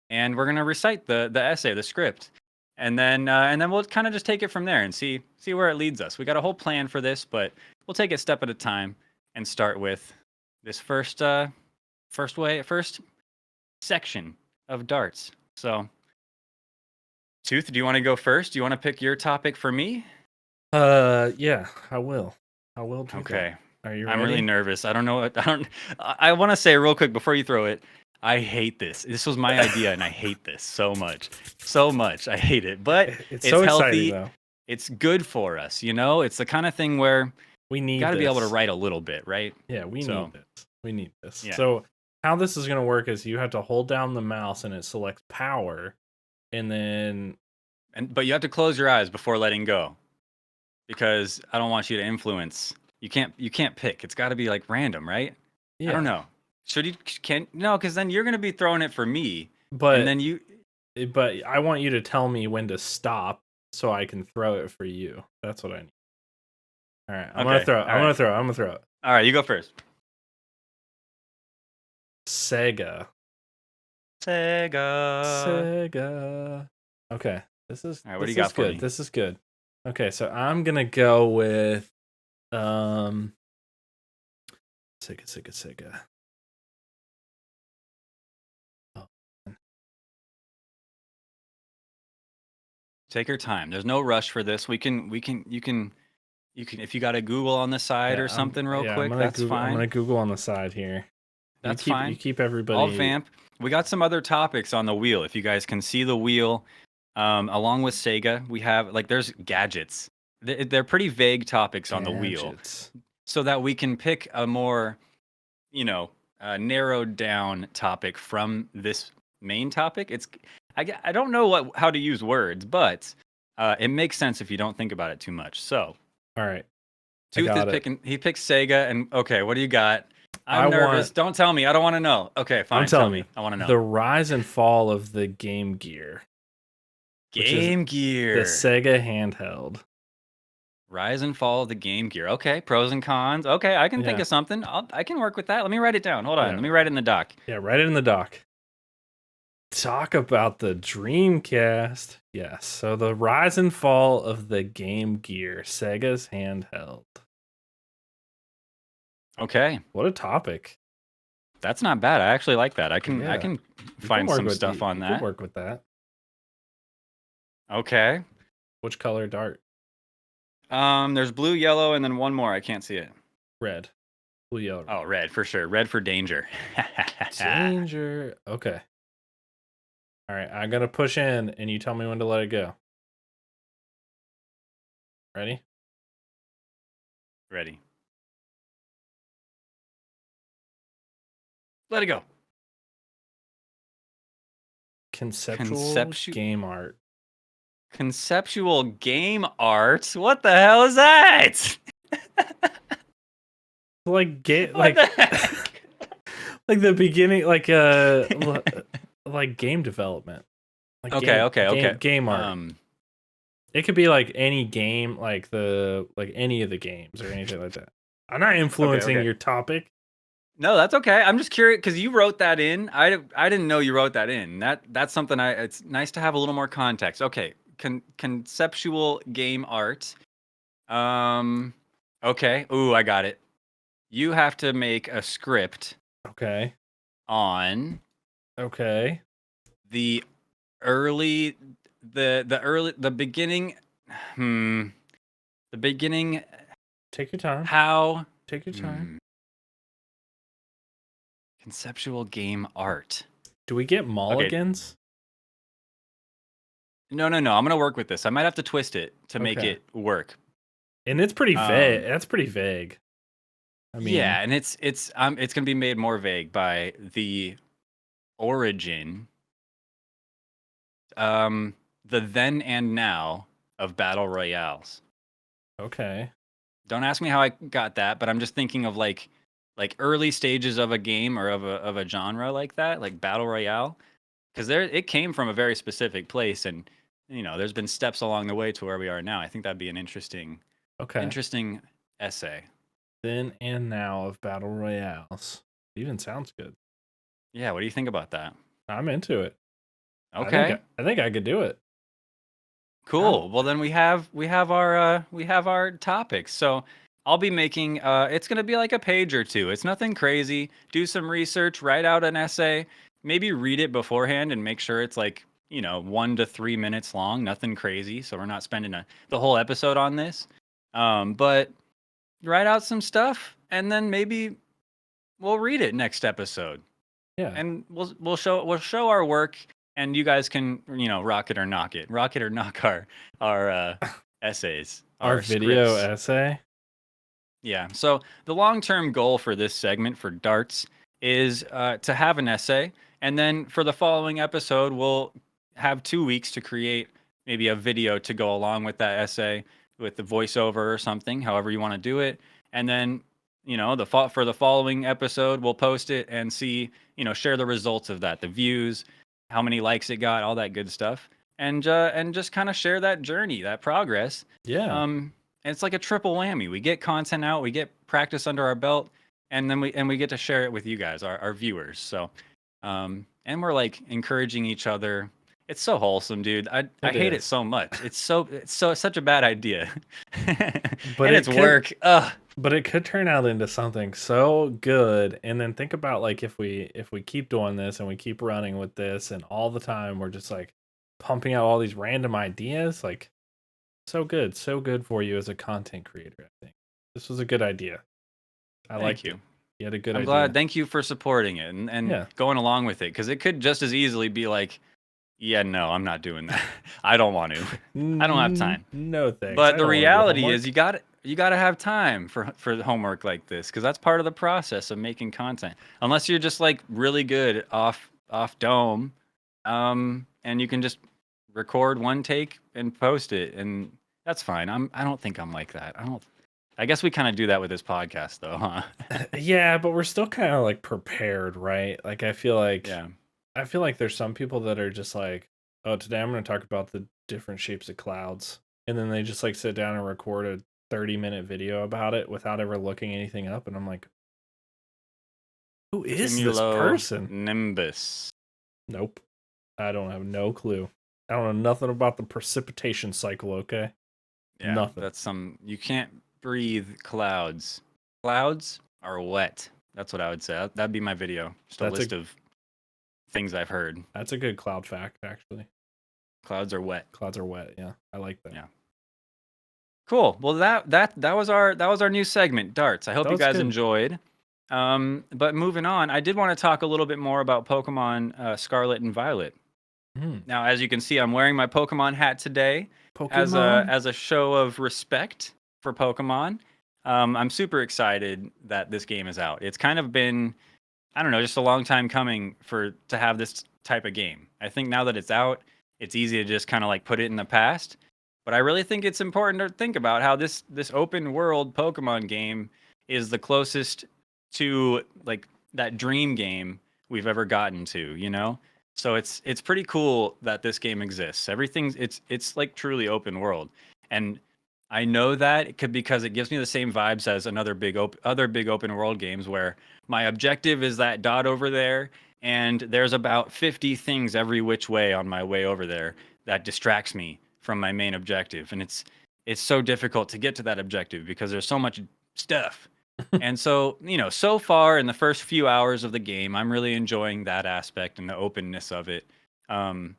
A: and we're gonna recite the essay, the script, and then we'll kind of just take it from there and see where it leads us. We got a whole plan for this, but we'll take it step at a time and start with this first section of darts. So, Tooth, do you want to go first? Do you want to pick your topic for me?
B: Yeah, I will. I will do
A: Okay.
B: that. Are you
A: I'm
B: ready?
A: really nervous. I don't know what I want to say real quick before you throw it. I hate this. This was my idea and I hate this so much. So much. I hate it. But
B: It's
A: it's
B: so
A: healthy.
B: exciting though.
A: It's good for us, you know? It's the kind of thing where
B: We
A: you
B: need
A: got to be able to
B: this.
A: write a little bit, right?
B: Yeah, we
A: So-
B: need this. We need this.
A: Yeah.
B: So how this is gonna work is you have to hold down the mouse and it selects power, and then
A: But you have to close your eyes before letting go. Because I don't want you to influence. You can't pick. It's got to be like random, right?
B: yeah.
A: I don't know. Should you no, cuz then you're going to be throwing it for me.
B: But
A: And then you
B: but I want you to tell me when to stop so I can throw it for you. That's what I need. All right, I'm gonna
A: Okay,
B: throw it.
A: all
B: I'm
A: right.
B: gonna throw it.
A: All right, you go first.
B: Sega. Sega. Okay, this is.
A: All right, what do
B: this
A: you
B: is
A: got for
B: good.
A: me?
B: This is good. Okay, so I'm gonna go with Sega. Oh,
A: Take your time. There's no rush for this. You can if you got a Google on the side
B: yeah,
A: or something real
B: I'm
A: quick,
B: gonna
A: that's
B: Google,
A: fine.
B: I'm gonna Google on the side here.
A: That's
B: You
A: fine.
B: keep everybody.
A: I'll vamp. We got some other topics on the wheel. If you guys can see the wheel, along with Sega, we have there's gadgets. They're pretty vague topics on the wheel,
B: Gadgets.
A: so that we can pick a more, narrowed down topic from this main topic. I don't know how to use words, but it makes sense if you don't think about it too much. So
B: All right.
A: Tooth is
B: got it.
A: picking. He picks Sega, and okay, what do you got?
B: I
A: I'm nervous.
B: want-
A: Don't tell me. I don't want to know. Okay, fine.
B: I'm telling
A: Tell
B: you.
A: me. I want to know.
B: The rise and fall of the Game Gear. which is
A: Game
B: The
A: Gear.
B: Sega handheld.
A: Rise and fall of the Game Gear. Okay, pros and cons. Okay, I can think
B: Yeah.
A: of something. I can work with that. Let me write it down. Hold on.
B: Yeah.
A: Let me write it in the doc.
B: Yeah, write it in the doc. Talk about the Dreamcast. Yes. So the rise and fall of the Game Gear, Sega's handheld.
A: Okay,
B: What a topic.
A: that's not bad. I actually like that. I can
B: Yeah. You
A: find
B: can work
A: some
B: with-
A: stuff on
B: you
A: that.
B: can work with that.
A: Okay.
B: Which color dart?
A: There's blue, yellow, and then one more. I can't see it.
B: Red. Blue, yellow.
A: Oh, red for sure. Red for danger.
B: Danger. Okay. All right. I'm going to push in and you tell me when to let it go. Ready?
A: Ready. Let it go.
B: Conceptual game art.
A: Conceptual game art. What the hell is that?
B: Like
A: What
B: like
A: the heck?
B: like the beginning, like like game development. Like
A: Okay.
B: Game art. It could be like any game, like any of the games or anything like that. I'm not influencing
A: okay.
B: your topic.
A: No, that's okay. I'm just curious because you wrote that in. I didn't know you wrote that in. That's something it's nice to have a little more context. Okay, conceptual game art. Okay. Ooh, I got it. You have to make a script
B: Okay.
A: on
B: Okay.
A: the early the beginning. The beginning.
B: Take your time.
A: How
B: Take your time.
A: Conceptual game art.
B: Do we get mulligans?
A: No. I'm gonna work with this. I might have to twist it to make
B: Okay.
A: it work.
B: And it's pretty vague. That's pretty vague. I mean,
A: Yeah, and it's gonna be made more vague by the origin, the then and now of battle royales.
B: Okay.
A: Don't ask me how I got that, but I'm just thinking of like early stages of a game or of a genre like that, like battle royale. because it came from a very specific place, and there's been steps along the way to where we are now. I think that'd be an
B: Okay.
A: interesting essay.
B: Then and now of battle royales. Even sounds good.
A: Yeah, what do you think about that?
B: I'm into it.
A: Okay.
B: I think I could do it. How?
A: Cool. Well, then we have our topics. So I'll be making it's gonna be like a page or two. It's nothing crazy. Do some research, write out an essay, maybe read it beforehand and make sure it's like 1 to 3 minutes long. Nothing crazy. So we're not spending the whole episode on this. But write out some stuff and then maybe we'll read it next episode
B: Yeah.
A: and we'll show our work, and you guys can rock it or knock it, our essays,
B: Our
A: our
B: video
A: scripts.
B: essay.
A: Yeah. So the long-term goal for this segment for darts is to have an essay, and then for the following episode, we'll have 2 weeks to create maybe a video to go along with that essay with the voiceover or something, however you want to do it. And then, for the following episode, we'll post it and see, share the results of that, the views, how many likes it got, all that good stuff, and just kind of share that journey, that progress.
B: Yeah.
A: And it's like a triple whammy. We get content out, we get practice under our belt, and then we get to share it with you guys, our viewers. So, and we're like encouraging each other. It's so wholesome, dude. I
B: It
A: hate it
B: is.
A: so much. It's such a bad idea,
B: But
A: and it's work. Ugh.
B: but it could turn out into something so good. And then think about like if we keep doing this and we keep running with this and all the time we're just like pumping out all these random ideas, like so good for you as a content creator, I think. This was a good idea. I
A: Thank
B: liked it.
A: you.
B: You had a good
A: I'm glad.
B: idea.
A: Thank you for supporting it and
B: Yeah.
A: going along with it, because it could just as easily be like, yeah, no, I'm not doing that. I don't want to. I don't have time.
B: No thanks.
A: But
B: I
A: the
B: don't want to do
A: reality is
B: homework.
A: you got to have time for the homework like this, because that's part of the process of making content. Unless you're just like really good off dome, and you can just record one take and post it, and that's fine. I don't think I'm like that. I guess we kind of do that with this podcast though, huh?
B: Yeah, but we're still kind of like prepared, right? Like
A: Yeah.
B: I feel like there's some people that are just like, oh, today I'm going to talk about the different shapes of clouds. And then they just like sit down and record a 30-minute video about it without ever looking anything up. And I'm like, who is this person?
A: Cumulonimbus.
B: Nope. I don't have no clue. I don't know nothing about the precipitation cycle, okay?
A: Yeah,
B: Nothing.
A: that's you can't breathe clouds. Clouds are wet. That's what I would say. That'd be my video. Just a list of things I've heard.
B: That's a good cloud fact, actually.
A: Clouds are wet.
B: Clouds are wet, yeah. I like that.
A: Yeah. Cool. Well, that was our new segment, darts. I hope
B: That
A: you
B: was
A: guys
B: good.
A: enjoyed. But moving on, I did want to talk a little bit more about Pokemon Scarlet and Violet. Now, as you can see, I'm wearing my Pokemon hat today as
B: Pokemon.
A: a show of respect for Pokemon. I'm super excited that this game is out. It's kind of been, I don't know, just a long time coming to have this type of game. I think now that it's out, it's easy to just kind of like put it in the past. But I really think it's important to think about how this open world Pokemon game is the closest to like that dream game we've ever gotten to, you know? So it's pretty cool that this game exists. Everything's it's like truly open world. And I know that it could, because it gives me the same vibes as other big open world games where my objective is that dot over there, and there's about 50 things every which way on my way over there that distracts me from my main objective, and it's so difficult to get to that objective because there's so much stuff. And so, so far in the first few hours of the game, I'm really enjoying that aspect and the openness of it. Um,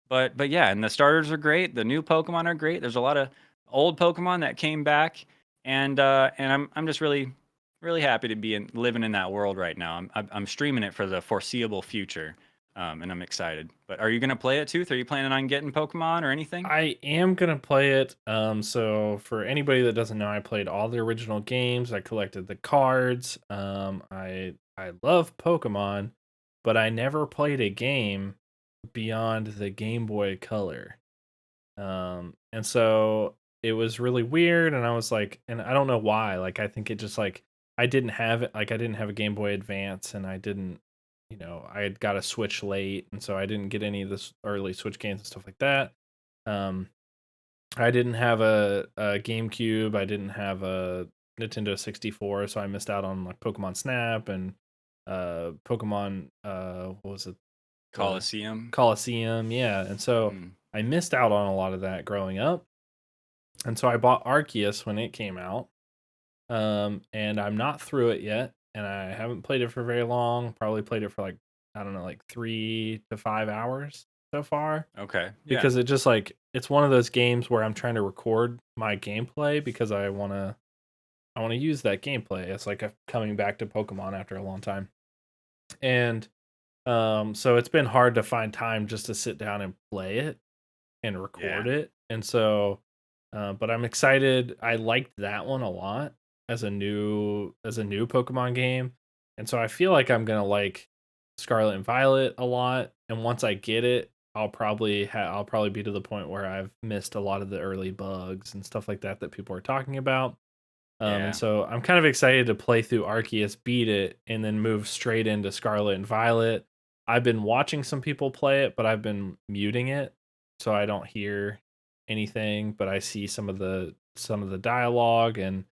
A: but yeah, and the starters are great. The new Pokemon are great. There's a lot of old Pokemon that came back, and I'm just really happy to be living in that world right now. I'm streaming it for the foreseeable future, and I'm excited. But are you gonna play it, Tooth? Are you planning on getting Pokemon or anything?
B: I am gonna play it. So for anybody that doesn't know, I played all the original games. I collected the cards. I love Pokemon, but I never played a game beyond the Game Boy Color. And so it was really weird, and I was like, and I don't know why. Like I think it just like I didn't have it. Like I didn't have a Game Boy Advance, and I didn't. I had got a Switch late, and so I didn't get any of this early Switch games and stuff like that. Um, I didn't have a GameCube. I didn't have a Nintendo 64, so I missed out on like Pokemon Snap and Pokemon what was it? The
A: Coliseum.
B: Coliseum, yeah. And so
A: Mm.
B: I missed out on a lot of that growing up. And so I bought Arceus when it came out. And I'm not through it yet, and I haven't played it for very long. Probably played it for like, I don't know, like 3 to 5 hours so far,
A: Okay. Yeah.
B: because it just like it's one of those games where I'm trying to record my gameplay because I want to use that gameplay. It's like coming back to Pokemon after a long time. And so it's been hard to find time just to sit down and play it and record
A: Yeah.
B: it. And so but I'm excited. I liked that one a lot as a new Pokemon game. And so I feel like I'm going to like Scarlet and Violet a lot, and once I get it, I'll probably be to the point where I've missed a lot of the early bugs and stuff like that people are talking about. And
A: Yeah.
B: so I'm kind of excited to play through Arceus, beat it, and then move straight into Scarlet and Violet. I've been watching some people play it, but I've been muting it so I don't hear anything, but I see some of the dialogue, and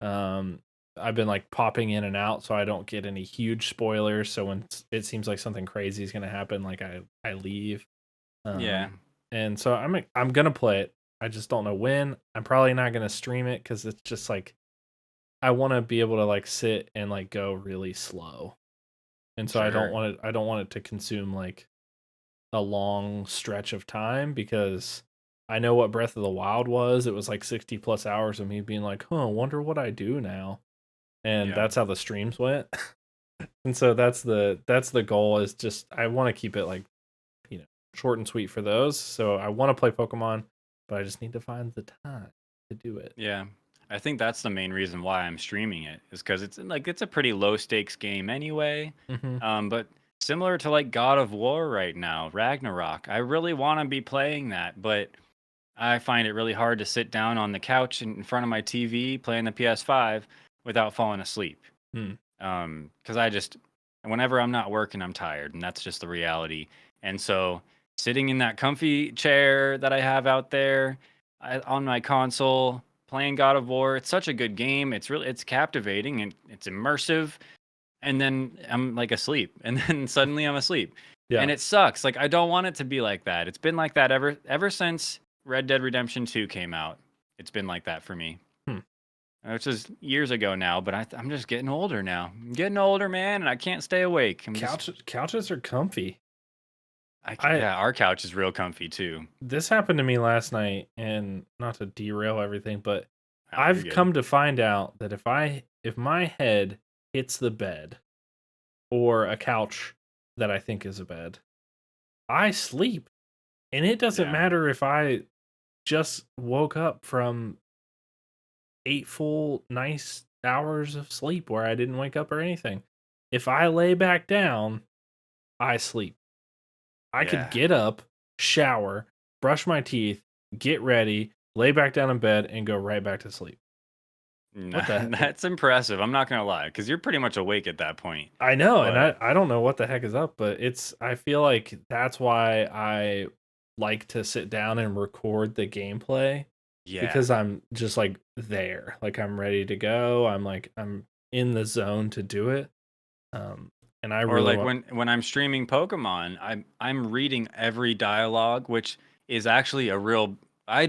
B: um I've been like popping in and out so I don't get any huge spoilers. So when it seems like something crazy is going to happen, like I leave.
A: Yeah.
B: And so I'm going to play it. I just don't know when. I'm probably not going to stream it cuz it's just like I want to be able to like sit and like go really slow. And so
A: Sure.
B: I don't want it to consume like a long stretch of time, because I know what Breath of the Wild was. It was like 60 plus hours of me being like, "Huh, wonder what I do now." And
A: Yeah.
B: that's how the streams went. And so that's the goal, is just I want to keep it like, short and sweet for those. So I want to play Pokemon, but I just need to find the time to do it.
A: Yeah. I think that's the main reason why I'm streaming it is because it's a pretty low stakes game anyway.
B: Mhm.
A: But similar to like God of War right now, Ragnarok, I really want to be playing that, but I find it really hard to sit down on the couch in front of my TV playing the PS5 without falling asleep.
B: Hmm.
A: Because whenever I'm not working, I'm tired, and that's just the reality. And so, sitting in that comfy chair that I have out there on my console, playing God of War, it's such a good game. It's captivating and it's immersive. And then I'm like asleep, and then suddenly I'm asleep,
B: Yeah.
A: and it sucks. Like I don't want it to be like that. It's been like that ever since Red Dead Redemption 2 came out. It's been like that for me.
B: Hmm.
A: Which is years ago now, but I'm just getting older now. I'm getting older, man, and I can't stay awake.
B: Couches are comfy. I
A: Yeah, our couch is real comfy too.
B: This happened to me last night, and not to derail everything, but
A: Oh, you're
B: I've
A: good.
B: come to find out that if my head hits the bed or a couch that I think is a bed, I sleep. And it doesn't
A: Yeah,
B: matter if I just woke up from 8 full nice hours of sleep where I didn't wake up or anything. If I lay back down, I sleep. I could
A: yeah.
B: get up, shower, brush my teeth, get ready, lay back down in bed, and go right back to sleep.
A: Nah,
B: What the heck?
A: that's impressive. I'm not gonna lie, because you're pretty much awake at that point.
B: I know, and
A: But
B: I don't know what the heck is up, but I feel like that's why I like to sit down and record the gameplay,
A: yeah,
B: because I'm just like there. Like I'm ready to go. I'm in the zone to do it. Um and I
A: or
B: really
A: like
B: want.
A: when I'm streaming Pokemon, I'm reading every dialogue, which is actually a real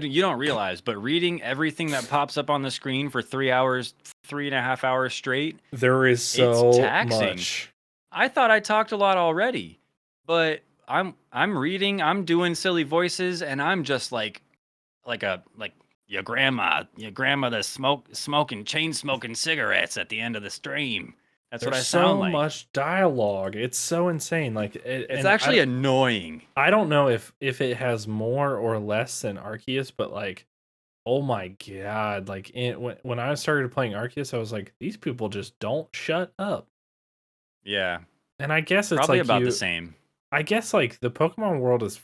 A: you don't realize, but reading everything that pops up on the screen for 3 hours, 3.5 hours straight,
B: There is
A: it's
B: so
A: taxing.
B: much.
A: I thought I talked a lot already, but I'm reading, I'm doing silly voices, and I'm just like your grandma that's smoking chain smoking cigarettes at the end of the stream. That's what
B: There's
A: I sound
B: so
A: like.
B: much dialogue. It's so insane. Like
A: It's actually annoying.
B: I don't know if it has more or less than Arceus, but like, oh my god, like when I started playing Arceus, I was like, these people just don't shut up.
A: Yeah,
B: And I guess it's
A: probably
B: like
A: about the same.
B: I guess like the Pokemon world is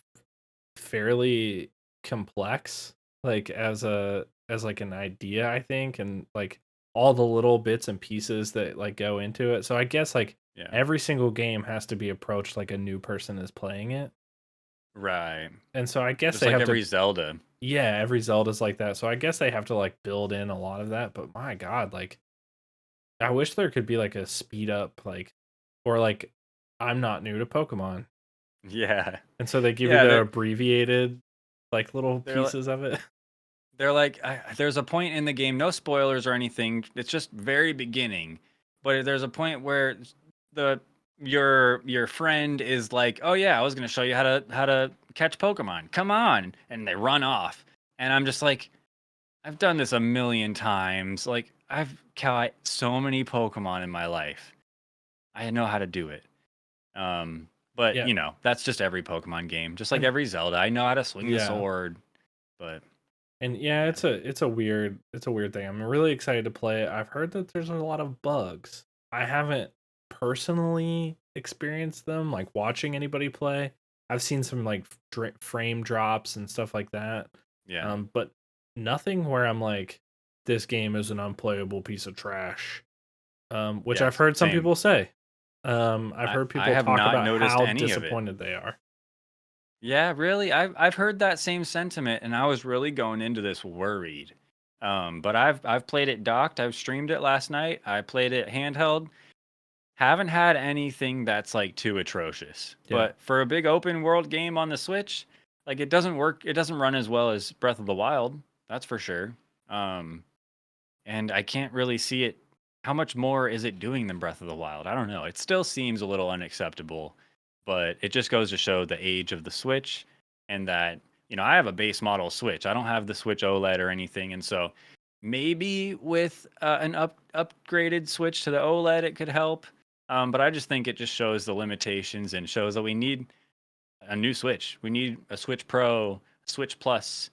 B: fairly complex, like as like an idea, I think, and like all the little bits and pieces that like go into it. So I guess like
A: Yeah.
B: every single game has to be approached like a new person is playing it.
A: Right.
B: And so I guess
A: Just
B: they
A: like
B: have
A: every
B: to,
A: Zelda.
B: yeah, every Zelda's like that. So I guess they have to like build in a lot of that. But my God, like, I wish there could be like a speed up, like, or like, I'm not new to Pokemon.
A: Yeah.
B: And so they give you
A: Yeah,
B: the abbreviated, like, little
A: they're li-
B: pieces of it.
A: they're like there's a point in the game, no spoilers or anything. It's just very beginning. But there's a point where the your friend is like, "Oh yeah, I was going to show you how to catch Pokemon. Come on." And they run off. And I'm just like, I've done this a million times. Like I've caught so many Pokemon in my life. I know how to do it. But
B: Yeah.
A: that's just every Pokemon game. Just like
B: And
A: every Zelda. I know how to swing the
B: yeah.
A: sword, but
B: And yeah,
A: yeah.
B: it's a weird thing. I'm really excited to play it. I've heard that there's a lot of bugs. I haven't personally experienced them, like watching anybody play. I've seen some like frame drops and stuff like that.
A: Yeah.
B: But nothing where I'm like, this game is an unplayable piece of trash. Which I've
A: Yes,
B: heard some
A: same.
B: people say. I've heard
A: I
B: people
A: have
B: talk
A: not
B: about
A: noticed
B: how
A: any of it.
B: disappointed they are.
A: Yeah, really. I've heard that same sentiment, and I was really going into this worried. But I've played it docked. I've streamed it last night. I played it handheld. Haven't had anything that's like too atrocious.
B: Yeah.
A: But for a big open world game on the Switch, like it doesn't work. It doesn't run as well as Breath of the Wild. That's for sure. Um, and I can't really see it. How much more is it doing than Breath of the Wild? I don't know. It still seems a little unacceptable, but it just goes to show the age of the Switch and that, I have a base model Switch. I don't have the Switch OLED or anything. And so maybe with an upgraded Switch to the OLED, it could help. But I just think it just shows the limitations and shows that we need a new Switch. We need a Switch Pro, Switch Plus,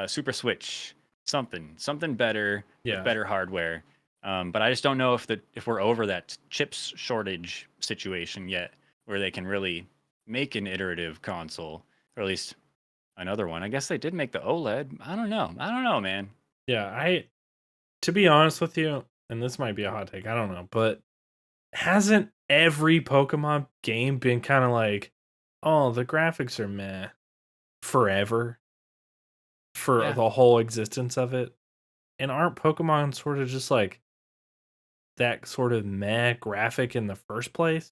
A: Super Switch, something better with
B: Yeah.
A: better hardware. But I just don't know if we're over that chips shortage situation yet, where they can really make an iterative console, or at least another one. I guess they did make the OLED. I don't know. I don't know, man.
B: Yeah. To be honest with you, and this might be a hot take, I don't know, but hasn't every Pokemon game been kind of like, oh, the graphics are meh forever for
A: Yeah,
B: the whole existence of it? And aren't Pokemon sort of just like that sort of meh graphic in the first place?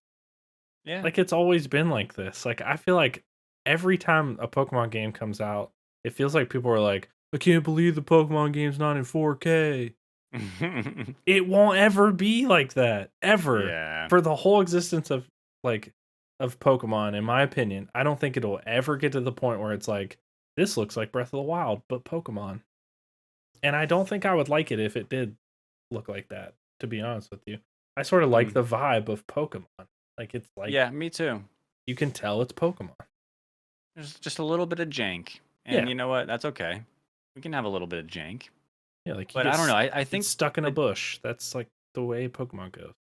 A: yeah.
B: Like it's always been like this. Like I feel like every time a Pokemon game comes out, it feels like people are like, I can't believe the Pokemon game's not in 4K. It won't ever be like that ever
A: Yeah.
B: for the whole existence of like of Pokemon. In my opinion, I don't think it'll ever get to the point where it's like this looks like Breath of the Wild but Pokemon. And I don't think I would like it if it did look like that, to be honest with you. I sort of like
A: Mm.
B: the vibe of Pokemon. Like it's like
A: Yeah, me too.
B: you can tell it's Pokemon.
A: There's just a little bit of jank, and
B: Yeah.
A: you know what? That's okay. We can have a little bit of jank.
B: Yeah, like you
A: But
B: get
A: I don't know. I
B: get
A: think
B: stuck in a
A: the
B: bush. That's like the way Pokemon goes.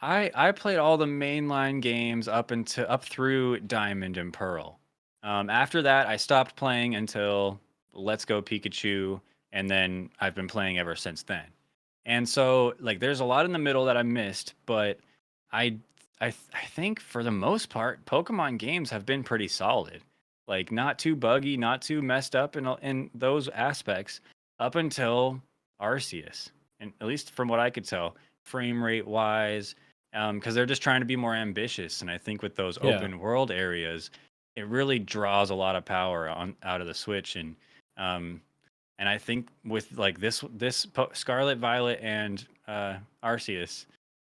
A: I played all the mainline games up through Diamond and Pearl. After that, I stopped playing until Let's Go Pikachu, and then I've been playing ever since then. And so, like, there's a lot in the middle that I missed, but I I think for the most part, Pokemon games have been pretty solid. Like, not too buggy, not too messed up in those aspects up until Arceus, and at least from what I could tell, frame rate wise, because they're just trying to be more ambitious. And I think with those
B: Yeah.
A: open world areas, it really draws a lot of power on out of the Switch. Um, and I think with like Scarlet, Violet, and Arceus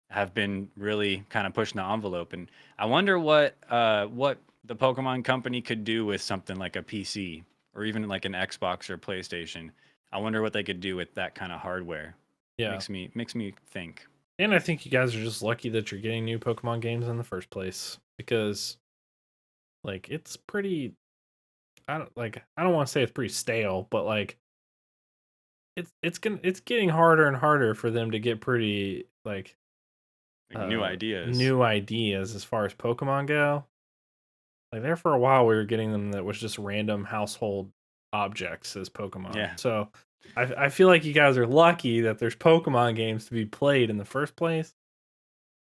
A: have been really kind of pushing the envelope. And I wonder what the Pokemon company could do with something like a PC or even like an Xbox or PlayStation. I wonder what they could do with that kind of hardware.
B: Yeah.
A: Makes me think.
B: And I think you guys are just lucky that you're getting new Pokemon games in the first place because like it's pretty I don't want to say it's pretty stale, but like it's getting harder and harder for them to get pretty like
A: Like new ideas.
B: new ideas as far as Pokemon go. Like there for a while we were getting them that was just random household objects as Pokemon.
A: Yeah.
B: So I feel like you guys are lucky that there's Pokemon games to be played in the first place.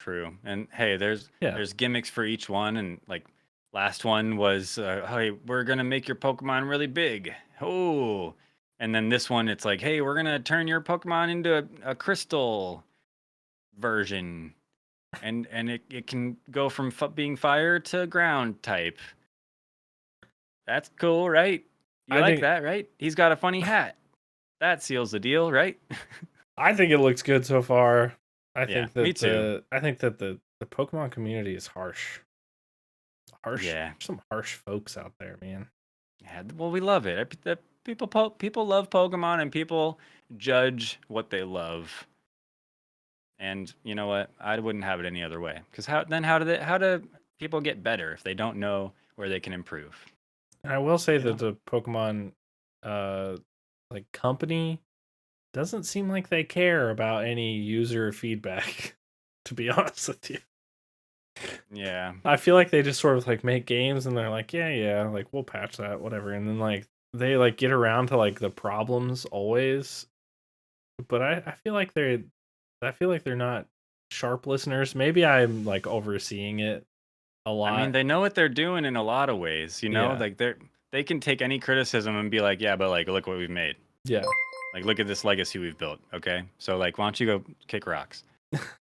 A: True. And hey, there's
B: Yeah.
A: there's gimmicks for each one, and like last one was, hey, we're gonna make your Pokemon really big. Oh, and then this one, it's like, hey, we're gonna turn your Pokemon into a crystal version, and it can go from being fire to ground type. That's cool, right? You
B: I
A: like
B: think
A: that, right? He's got a funny hat. That seals the deal, right?
B: I think it looks good so far. I
A: Yeah,
B: think
A: me
B: that
A: too.
B: the Pokemon community is harsh. Harsh.
A: Yeah,
B: There's some harsh folks out there, man.
A: yeah. Well, we love it. People love Pokemon, and people judge what they love. And you know what? I wouldn't have it any other way. Because how do people get better if they don't know where they can improve?
B: And I will say
A: You
B: that
A: know?
B: the Pokemon uh like company doesn't seem like they care about any user feedback, to be honest with you.
A: Yeah.
B: I feel like they just sort of like make games and they're like, yeah, like we'll patch that, whatever. And then like they like get around to like the problems always. But I feel like they're not sharp listeners. Maybe I'm like overseeing it a
A: I mean,
B: lot.
A: they know what they're doing in a lot of ways.
B: Yeah.
A: Like they can take any criticism and be like, yeah, but like look what we've made.
B: Yeah.
A: Like look at this legacy we've built. Okay, so like why don't you go kick rocks?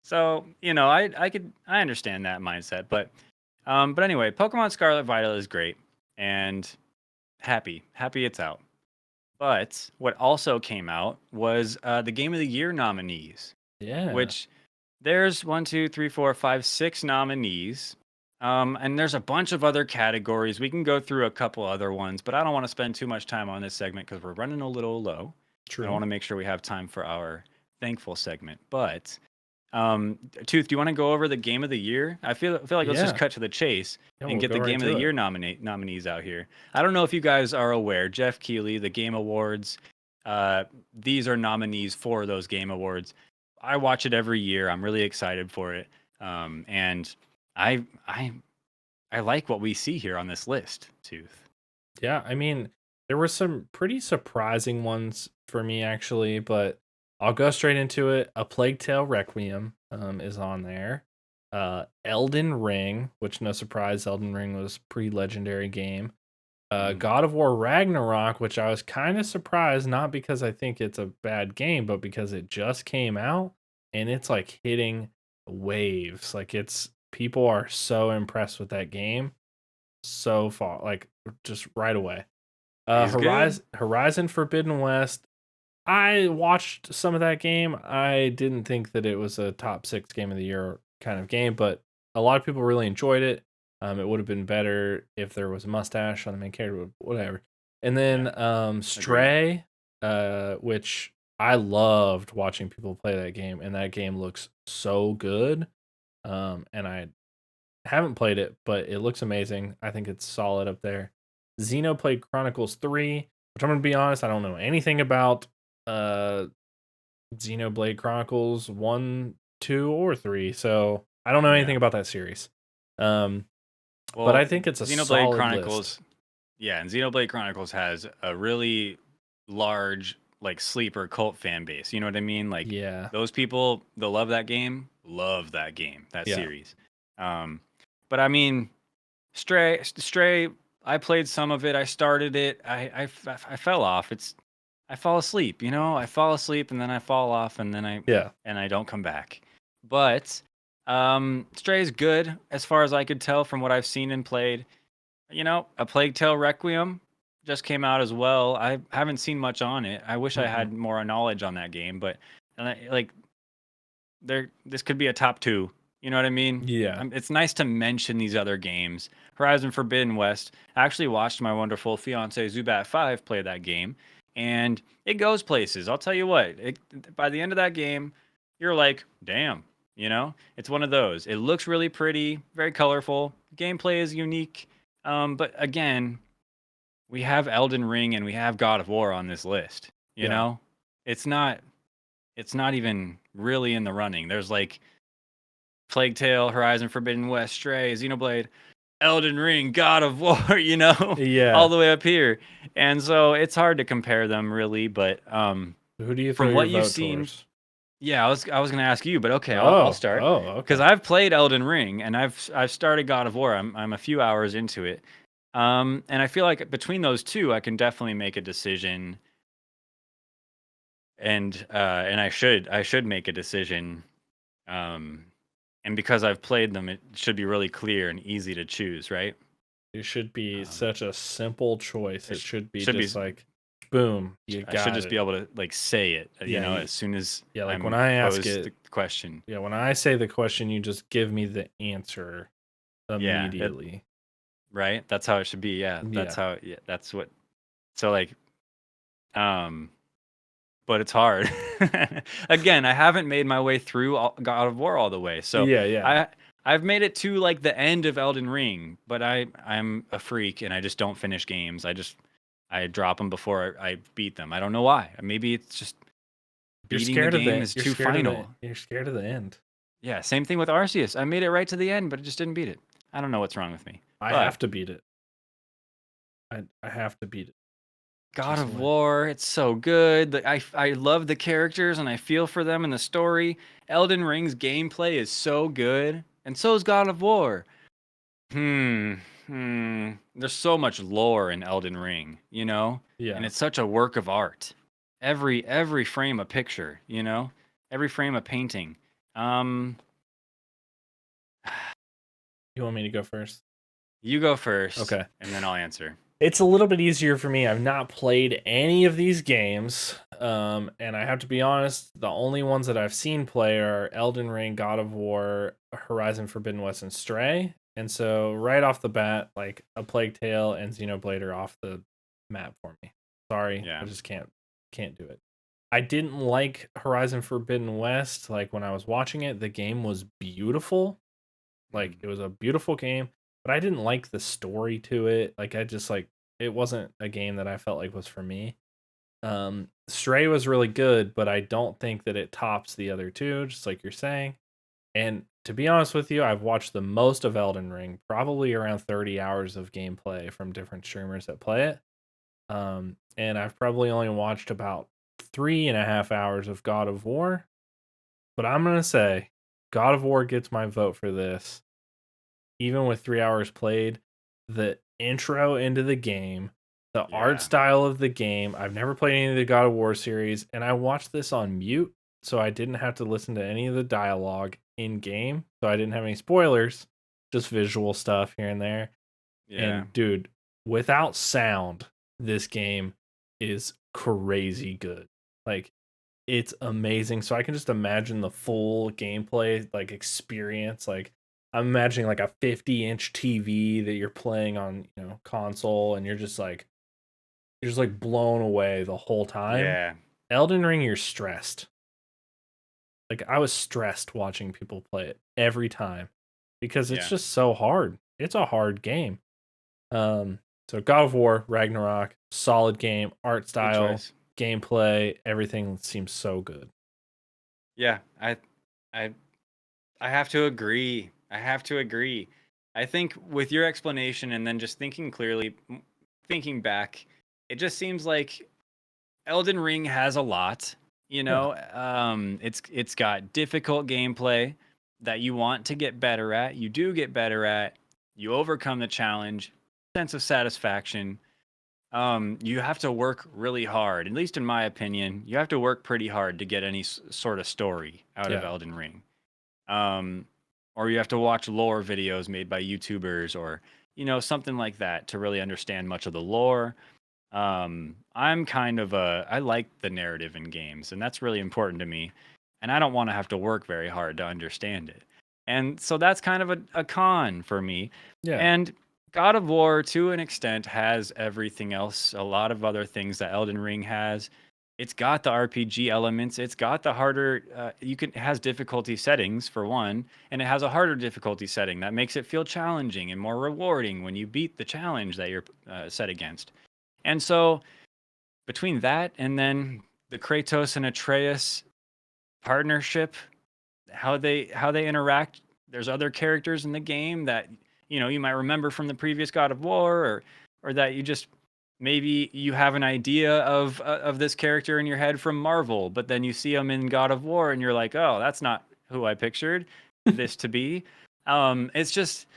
A: So I understand that mindset, but anyway, Pokemon Scarlet Violet is great and happy it's out. But what also came out was the Game of the Year nominees,
B: Yeah.
A: which there's one, two, three, four, five, six nominees. And there's a bunch of other categories. We can go through a couple other ones, but I don't want to spend too much time on this segment because we're running a little low. And I
B: True.
A: want to make sure we have time for our thankful segment. But Tooth, do you want to go over the Game of the Year? I feel like let's just
B: Yeah.
A: cut to the chase
B: Yeah,
A: and
B: we'll
A: get
B: go
A: the
B: right
A: Game of the
B: to it.
A: Year nominees out here. I don't know if you guys are aware, Jeff Keighley, the Game Awards. These are nominees for those Game Awards. I watch it every year. I'm really excited for it, and I I I like what we see here on this list, Tooth.
B: Yeah, I mean, there were some pretty surprising ones for me actually, but I'll go straight into it. A Plague Tale Requiem is on there. Elden Ring, which no surprise, Elden Ring was pre-legendary game.
A: Mhm.
B: God of War Ragnarok, which I was kind of surprised, not because I think it's a bad game, but because it just came out and it's like hitting waves. Like it's people are so impressed with that game so far, like just right away.
A: He's good.
B: Horizon Forbidden West. I watched some of that game. I didn't think that it was a top 6 game of the year kind of game, but a lot of people really enjoyed it. It would have been better if there was a mustache on the main character, whatever. And
A: Yeah,
B: then
A: agreed.
B: Stray, which I loved watching people play that game, and that game looks so good. And I haven't played it, but it looks amazing. I think it's solid up there. Xenoblade Chronicles 3, which I'm gonna be honest, I don't know anything about uh Xenoblade Chronicles 1, 2, or 3, so I don't know
A: Yeah.
B: anything about that series. Um, but I
A: Well,
B: think it's a
A: Xenoblade
B: solid list.
A: Chronicles, yeah, and Xenoblade Chronicles has a really large like sleeper cult fan base. You know what I mean? Like
B: Yeah.
A: those people that love that game, that
B: Yeah.
A: series. Um, but I mean, Stray. I played some of it. I started it. I fell off. I fall asleep. You know, I fall asleep and then I fall off and then
B: Yeah.
A: I don't come back. But Stray is good as far as I could tell from what I've seen and played. You know, A Plague Tale Requiem just came out as well. I haven't seen much on it. I wish I
B: Mm-mm.
A: had more knowledge on that game, but like this could be a top 2. You know what I mean?
B: Yeah.
A: It's nice to mention these other games. Horizon Forbidden West. I actually watched my wonderful fiance Zubat 5 play that game, and it goes places. I'll tell you what. By the end of that game, you're like, damn. You know, it's one of those. It looks really pretty, very colorful. Gameplay is unique. But again, we have Elden Ring and we have God of War on this list. You
B: Yeah.
A: know, it's not even really in the running. There's like Plague Tale, Horizon Forbidden West, Stray, Xenoblade, Elden Ring, God of War, you know, all
B: Yeah.
A: the way up here. And so it's hard to compare them really, but
B: Who do you throw
A: from
B: your
A: what you've
B: vote
A: seen,
B: towards?
A: Yeah, I was gonna ask you, but okay, I'll
B: Oh,
A: start
B: oh,
A: because
B: okay.
A: I've played Elden Ring and I've started God of War. I'm a few hours into it, and I feel like between those two, I can definitely make a decision, and I should make a decision, um, and because I've played them, it should be really clear and easy to choose, right?
B: It should be
A: Um,
B: such a simple choice.
A: it
B: It should be
A: should be.
B: just like, boom, you
A: I should
B: got
A: just be
B: it.
A: able to like say it,
B: Yeah,
A: as soon as
B: yeah. Like when
A: I'm
B: I ask
A: posed the
B: it,
A: question.
B: yeah, when I say the question, you just give me the answer
A: Yeah,
B: immediately.
A: right. That's how it should be. Yeah, that's
B: Yeah,
A: how. Yeah, that's what. So like, um, but it's hard. Again, I haven't made my way through God of War all the way, so
B: yeah, yeah.
A: I I've made it to like the end of Elden Ring, but I'm a freak and I just don't finish games. I drop them before I beat them. I don't know why. Maybe it's just beating the game is too final.
B: You're scared of the end.
A: Yeah, same thing with Arceus. I made it right to the end, but I just didn't beat it. I don't know what's wrong with me.
B: I
A: But
B: have to beat it. I have to beat it.
A: God
B: Just
A: of
B: win.
A: War, it's so good. I love the characters and I feel for them in the story. Elden Ring's gameplay is so good, and so is God of War. Hmm. There's so much lore in Elden Ring, and
B: Yeah.
A: it's such a work of art. Every frame a picture, every frame a painting. Um,
B: You want me to go first?
A: you go first,
B: Okay.
A: and then I'll answer.
B: It's a little bit easier for me. I've not played any of these games. And I have to be honest, the only ones that I've seen play are Elden Ring, God of War, Horizon Forbidden West, and Stray. And so right off the bat, like A Plague Tale and Xenoblade are off the map for me. Sorry, I
A: Yeah.
B: just can't do it. I didn't like Horizon Forbidden West. Like when I was watching it, the game was beautiful. Like
A: Mm.
B: it was a beautiful game, but I didn't like the story to it. Like I just like it wasn't a game that I felt like was for me. Stray was really good, but I don't think that it tops the other two, just like you're saying. And to be honest with you, I've watched the most of Elden Ring, probably around 30 hours of gameplay from different streamers that play it. And I've probably only watched about 3.5 hours of God of War. But I'm gonna say God of War gets my vote for this even with 3 hours played, the intro into the game, the art
A: Yeah.
B: style of the game. I've never played any of the God of War series, and I watched this on mute, so I didn't have to listen to any of the dialogue in game. So I didn't have any spoilers, just visual stuff here and there.
A: Yeah.
B: And dude, without sound, this game is crazy good. Like it's amazing. So I can just imagine the full gameplay like experience. Like I'm imagining like a 50-inch TV that you're playing on, console and you're just like blown away the whole time.
A: Yeah.
B: Elden Ring, you're stressed. Like I was stressed watching people play it every time because it's
A: Yeah.
B: just so hard. It's a hard game. So God of War, Ragnarok, solid game, art
A: Good
B: style,
A: choice.
B: gameplay, everything seems so good.
A: Yeah. I I have to agree. I have to agree. I think with your explanation and then just thinking clearly, thinking back, it just seems like Elden Ring has a lot.
B: Yeah.
A: It's got difficult gameplay that you want to get better at. You do get better at. You overcome the challenge. Sense of satisfaction. You have to work really hard. At least in my opinion, you have to work pretty hard to get any sort of story out of
B: Yeah.
A: Elden Ring. Um, or you have to watch lore videos made by YouTubers or something like that to really understand much of the lore. I'm kind of I like the narrative in games, and that's really important to me. And I don't want to have to work very hard to understand it. And so that's kind of a con for me.
B: Yeah.
A: And God of War, to an extent, has everything else, a lot of other things that Elden Ring has. It's got the RPG elements. It's got the harder. It has difficulty settings for one, and it has a harder difficulty setting that makes it feel challenging and more rewarding when you beat the challenge that you're set against. And so between that and then the Kratos and Atreus partnership, how they interact, there's other characters in the game that you might remember from the previous God of War or that you just maybe you have an idea of this character in your head from Marvel, but then you see him in God of War and you're like, "Oh, that's not who I pictured this to be." It's just,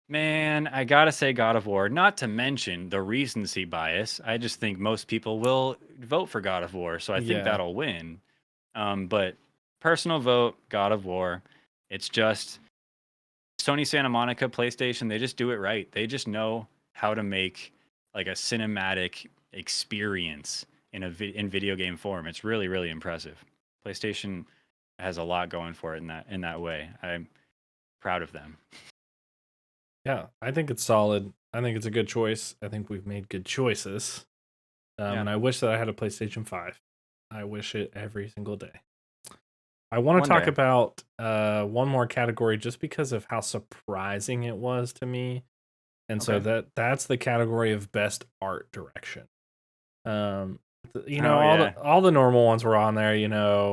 A: man, I gotta say God of War, not to mention the recency bias. I just think most people will vote for God of War, so I think
B: Yeah.
A: that'll win. But personal vote, God of War. It's just Sony Santa Monica, PlayStation, they just do it right. They just know how to make like a cinematic experience in video game form. It's really, really impressive. PlayStation has a lot going for it in that way. I'm proud of them.
B: Yeah, I think it's solid. I think it's a good choice. I think we've made good choices.
A: Yeah.
B: And I wish that I had a PlayStation 5. I wish it every single day. I want to
A: One
B: talk
A: day.
B: about one more category just because of how surprising it was to me. And so
A: Okay.
B: that's the category of best art direction. Um,
A: Oh yeah.
B: all the normal ones were on there.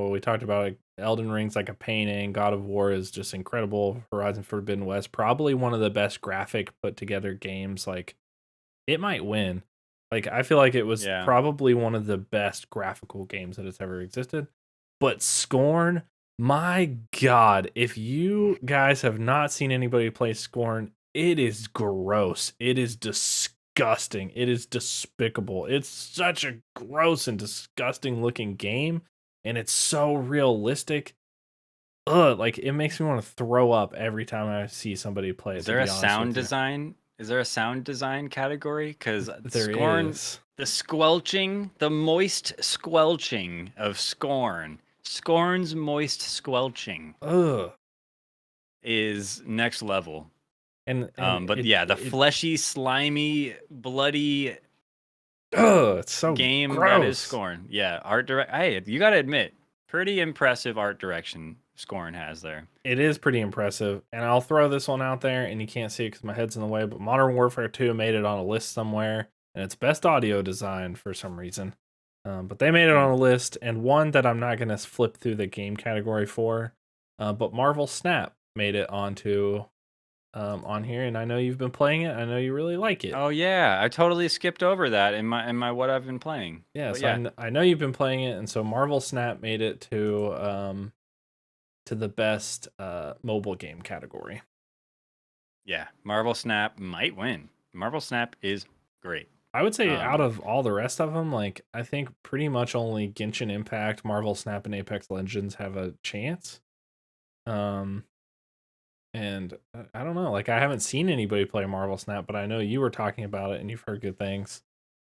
B: We talked about like, Elden Ring's like a painting. God of War is just incredible. Horizon Forbidden West, probably one of the best graphic put together games. Like it might win. Like I feel like it was
A: Yeah.
B: probably one of the best graphical games that has ever existed. But Scorn, my God, if you guys have not seen anybody play Scorn, it is gross. It is disgusting. It is despicable. It's such a gross and disgusting looking game, and it's so realistic. Ugh, like it makes me want to throw up every time I see somebody play
A: Is
B: it, to
A: there a
B: be honest
A: sound
B: with you.
A: design? Is there a sound design category? Because
B: There
A: Scorn,
B: is.
A: the squelching, the moist squelching of Scorn, Scorn's moist squelching
B: Ugh.
A: is next level.
B: And
A: But yeah, the fleshy, slimy, bloody
B: it's so
A: game that is
B: gross.
A: Scorn. Yeah, art direct. Hey, you got to admit, pretty impressive art direction Scorn has there.
B: It is pretty impressive, and I'll throw this one out there, and you can't see it because my head's in the way. But Modern Warfare 2 made it on a list somewhere, and it's best audio design for some reason. But they made it on a list, and one that I'm not gonna flip through the game category for. But Marvel Snap made it onto on here, and I know you've been playing it. I know you really like it.
A: Oh yeah, I totally skipped over that in my what I've been playing.
B: Yeah,
A: But
B: so
A: yeah,
B: I know you've been playing it, and so Marvel Snap made it to the best mobile game category.
A: yeah, Marvel Snap might win. Marvel Snap is great.
B: I would say out
A: Um,
B: of all the rest of them, like I think pretty much only Genshin Impact, Marvel Snap, and Apex Legends have a chance. Um, and I don't know, like I haven't seen anybody play Marvel Snap, but I know you were talking about it and you've heard good things.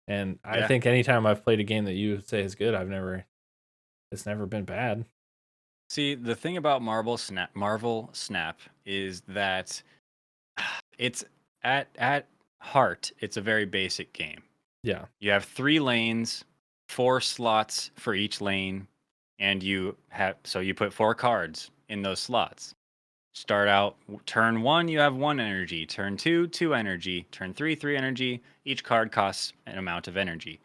B: And I
A: yeah.
B: think anytime I've played a game that you say is good, it's never been bad.
A: See, the thing about Marvel Snap is that it's at heart, it's a very basic game.
B: Yeah,
A: You have 3 lanes, 4 slots for each lane, and you put 4 cards in those slots. Start out turn 1, you have 1 energy, turn 2, 2 energy, turn 3, 3 energy. Each card costs an amount of energy.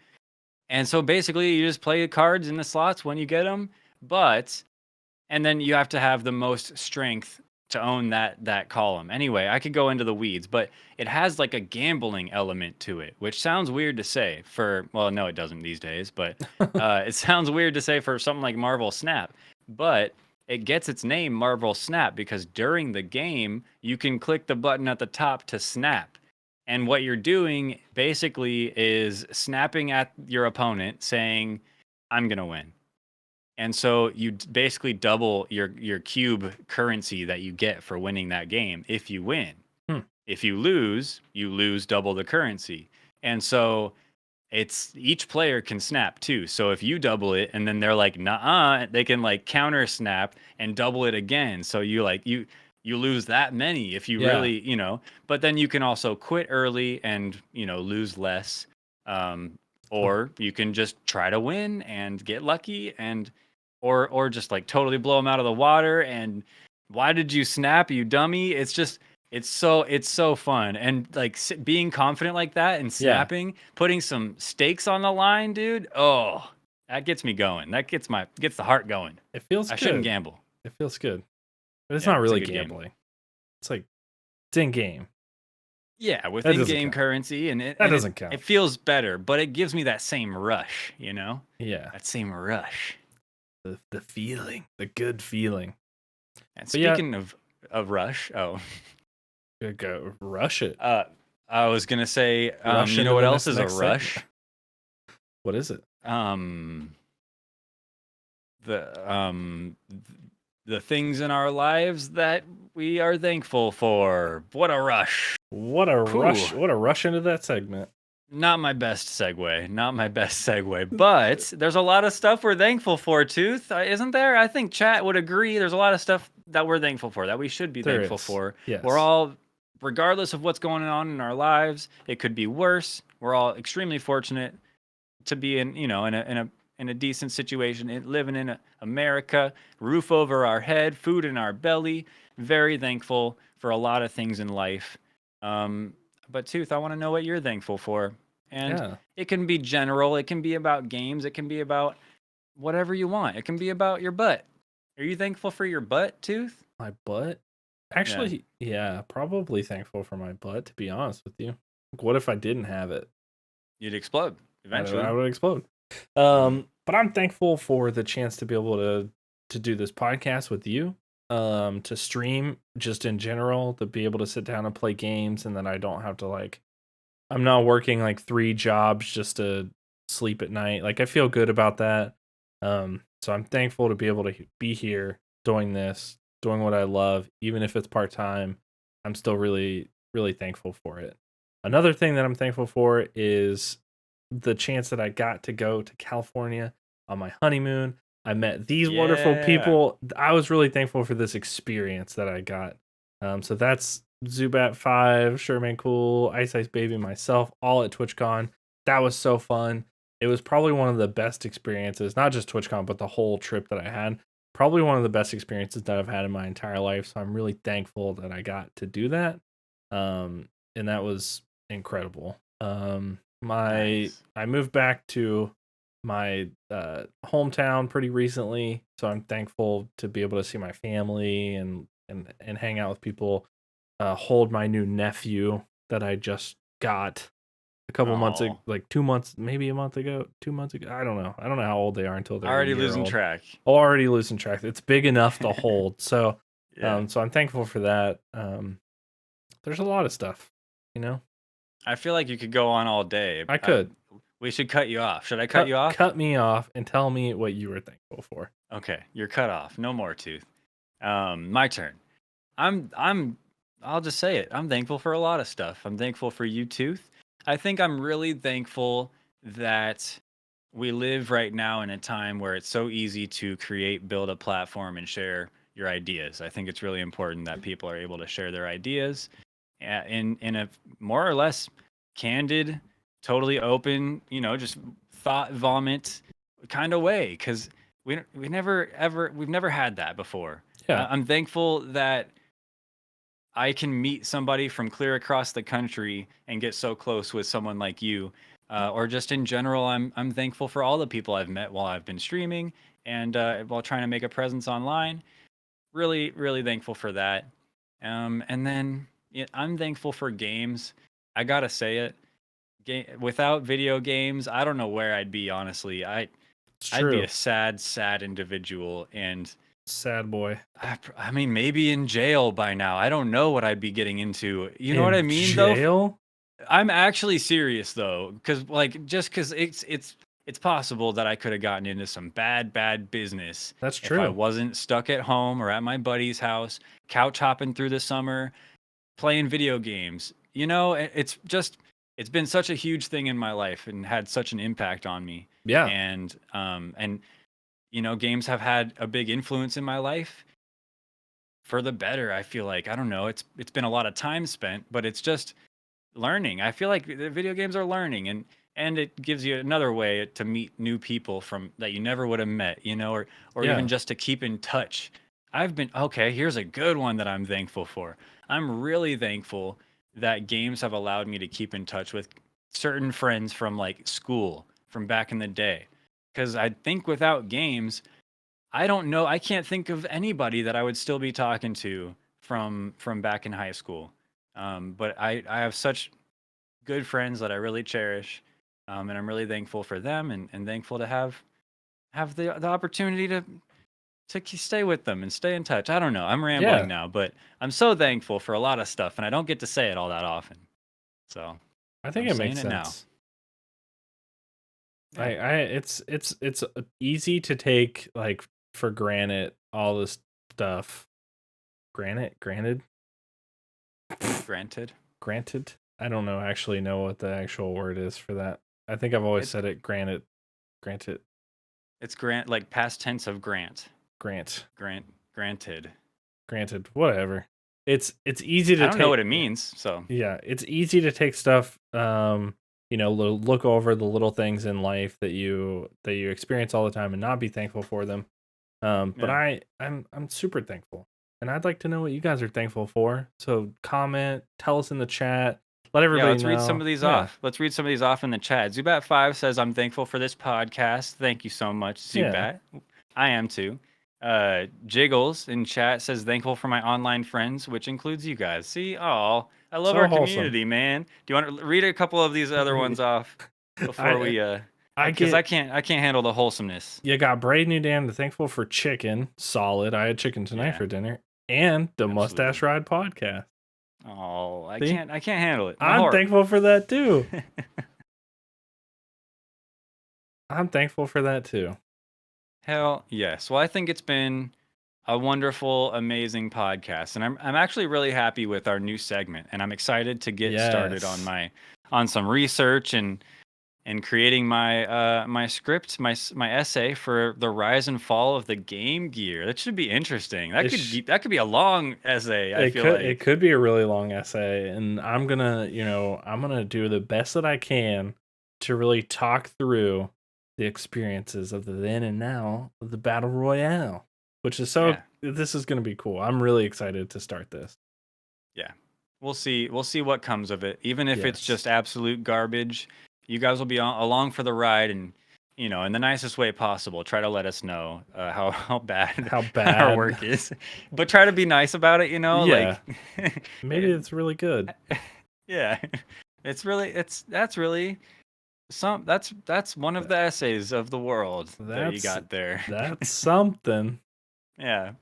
A: And so basically you just play the cards in the slots when you get them, and then you have to have the most strength to own that column. Anyway, I could go into the weeds, but it has like a gambling element to it, which sounds weird to say for, well, no, it doesn't these days, but it sounds weird to say for something like Marvel Snap. But it gets its name Marvel Snap because during the game, you can click the button at the top to snap. And what you're doing basically is snapping at your opponent saying, I'm going to win. And so you basically double your cube currency that you get for winning that game if you win.
B: Hmm.
A: If you lose double the currency. And so it's each player can snap too. So if you double it and then they're like, nah, they can like counter snap and double it again. So you lose that many if you
B: yeah,
A: really, but then you can also quit early and, lose less. Um, or you can just try to win and get lucky or just like totally blow them out of the water. And why did you snap, you dummy? It's so fun, and like being confident like that and
B: yeah.
A: snapping, putting some stakes on the line, dude. Oh, that gets me going. That gets the heart going.
B: It feels
A: I shouldn't
B: good.
A: gamble.
B: It feels good, but it's
A: Yeah,
B: not
A: it's a
B: really
A: good game.
B: gambling. It's like it's in game.
A: Yeah, with
B: That doesn't
A: in-game
B: count.
A: currency, and
B: That doesn't count.
A: it feels better, but it gives me that same rush,
B: Yeah.
A: that same rush.
B: The feeling, the good feeling.
A: And
B: But yeah,
A: speaking of rush,
B: go rush it.
A: I was gonna say,
B: Rush
A: you
B: into
A: know what
B: the
A: else is a
B: next segment.
A: rush?
B: What is it?
A: Um, the um, the things in our lives that we are thankful for. What a rush!
B: What a
A: Phew.
B: rush! What a rush into that segment.
A: Not my best segue. Not my best segue. But there's a lot of stuff we're thankful for, Tooth. Isn't there? I think chat would agree. There's a lot of stuff that we're thankful for, that we should be
B: There
A: thankful
B: is.
A: for.
B: Yes.
A: We're all, regardless of what's going on in our lives, it could be worse. We're all extremely fortunate to be in a decent situation, living in America, roof over our head, food in our belly. Very thankful for a lot of things in life. But Tooth, I want to know what you're thankful for. And
B: Yeah.
A: it can be general. It can be about games. It can be about whatever you want. It can be about your butt. Are you thankful for your butt, Tooth?
B: My butt? Actually, yeah, probably thankful for my butt, to be honest with you. What if I didn't have it?
A: You'd explode eventually.
B: I would explode.
A: Mhm.
B: But I'm thankful for the chance to be able to do this podcast with you. To stream just in general, to be able to sit down and play games, and then I don't have to I'm not working like 3 jobs just to sleep at night. Like I feel good about that. So I'm thankful to be able to be here doing this, doing what I love, even if it's part-time. I'm still really really thankful for it. Another thing that I'm thankful for is the chance that I got to go to California on my honeymoon. I met these wonderful
A: Yeah.
B: people. I was really thankful for this experience that I got. So that's Zubat 5, Sherman Cool, Ice Ice Baby, myself, all at TwitchCon. That was so fun. It was probably one of the best experiences, not just TwitchCon, but the whole trip that I had. Probably one of the best experiences that I've had in my entire life. So I'm really thankful that I got to do that. And that was incredible.
A: Nice.
B: I moved back to my hometown pretty recently, so I'm thankful to be able to see my family and hang out with people. Hold my new nephew that I just got a couple months ago,
A: Oh,
B: like 2 months, maybe a month ago, 2 months ago. I don't know. I don't know how old they are until they're a
A: already
B: year
A: losing
B: old.
A: track.
B: Already losing track. It's big enough to hold. So,
A: Yeah.
B: so I'm thankful for that. There's a lot of stuff, you know.
A: I feel like you could go on all day.
B: I could.
A: We should cut you off. Should I cut you off?
B: Cut me off and tell me what you were thankful for.
A: Okay, you're cut off. No more, Tooth. My turn. I'm I'll just say it. I'm thankful for a lot of stuff. I'm thankful for you, Tooth. I think I'm really thankful that we live right now in a time where it's so easy to create, build a platform, and share your ideas. I think it's really important that people are able to share their ideas in a more or less candid, totally open, just thought vomit kind of way. Because we've never had that before.
B: Yeah.
A: I'm thankful that I can meet somebody from clear across the country and get so close with someone like you, or just in general. I'm thankful for all the people I've met while I've been streaming and while trying to make a presence online. Really, really thankful for that. And then yeah, I'm thankful for games. I gotta say it. Without video games, I don't know where I'd be. Honestly,
B: It's
A: I'd be
B: true.
A: a sad, sad individual, and
B: Sad boy.
A: I mean, maybe in jail by now. I don't know what I'd be getting into. You know what I
B: In
A: mean, though?
B: jail?
A: I'm actually serious though, because just because it's possible that I could have gotten into some bad business
B: That's
A: if I
B: true.
A: wasn't stuck at home or at my buddy's house, couch hopping through the summer, playing video games. It's been such a huge thing in my life and had such an impact on me.
B: Yeah.
A: And games have had a big influence in my life for the better. I feel like, I don't know, it's been a lot of time spent, but it's just learning. I feel like the video games are learning, and it gives you another way to meet new people from that you never would have met, or even
B: Yeah.
A: just to keep in touch. Okay, here's a good one that I'm thankful for. I'm really thankful that games have allowed me to keep in touch with certain friends from like school from back in the day. Cuz I think without games, I don't know, I can't think of anybody that I would still be talking to from back in high school. But I have such good friends that I really cherish, and I'm really thankful for them, and thankful to have the opportunity to stay with them and stay in touch. I don't know. I'm rambling
B: Yeah,
A: now, but I'm so thankful for a lot of stuff, and I don't get to say it all that often. So
B: I
A: I'm
B: think it
A: saying
B: makes
A: it now.
B: sense.
A: Yeah.
B: It's easy to take like for granted all this stuff. Granted,
A: Granted.
B: granted. I don't know actually know what the actual word is for that. I think I've always
A: It's
B: said it granted,
A: it's grant like past tense of
B: grant,
A: granted.
B: granted, whatever. It's easy
A: I
B: to
A: don't know
B: take.
A: what it means, so
B: Yeah, it's easy to take stuff. Look over the little things in life that you experience all the time and not be thankful for them. But
A: yeah.
B: I'm super thankful, and I'd like to know what you guys are thankful for. So comment, tell us in the chat, let
A: Yeah,
B: everybody
A: let's read some
B: know.
A: of these
B: Yeah,
A: off. Let's read some of these off in the chat. Zubat5 says, I'm thankful for this podcast. Thank you so much,
B: yeah.
A: Zubat. I am too. Jiggles in chat says, thankful for my online friends, which includes you guys. See, oh, I love
B: So
A: our
B: wholesome.
A: community, man. Do you want to read a couple of these other ones off before
B: I
A: we,
B: I
A: because I
B: get
A: can't handle the wholesomeness.
B: you got Braden New Dan thankful for chicken, solid. I had chicken tonight
A: Yeah,
B: for dinner, and the Mustache
A: absolutely.
B: Ride podcast.
A: Oh,
B: See,
A: I can't handle it. My
B: I'm
A: heart.
B: thankful for that too. I'm thankful for that too.
A: Hell yes. Well, I think it's been a wonderful, amazing podcast, and I'm actually really happy with our new segment, and I'm excited to get started on
B: Yes.
A: on some research and creating my my script, my essay for the rise and fall of the Game Gear. That should be interesting. That could be a long essay. I feel
B: It
A: like.
B: could be a really long essay, and I'm gonna do the best that I can to really talk through the experiences of the then and now of the battle royale, which is so.
A: Yeah,
B: This is gonna be cool. I'm really excited to start this.
A: yeah. We'll see. We'll see what comes of it. Even if it's
B: Yes.
A: just absolute garbage, you guys will be along for the ride, and in the nicest way possible, try to let us know how bad
B: How
A: our
B: bad?
A: work is, but try to be nice about it.
B: Yeah.
A: Like,
B: Maybe it's really good.
A: yeah, that's really that's one of the essays of the world that you
B: That's
A: got there.
B: that's something.
A: Yeah.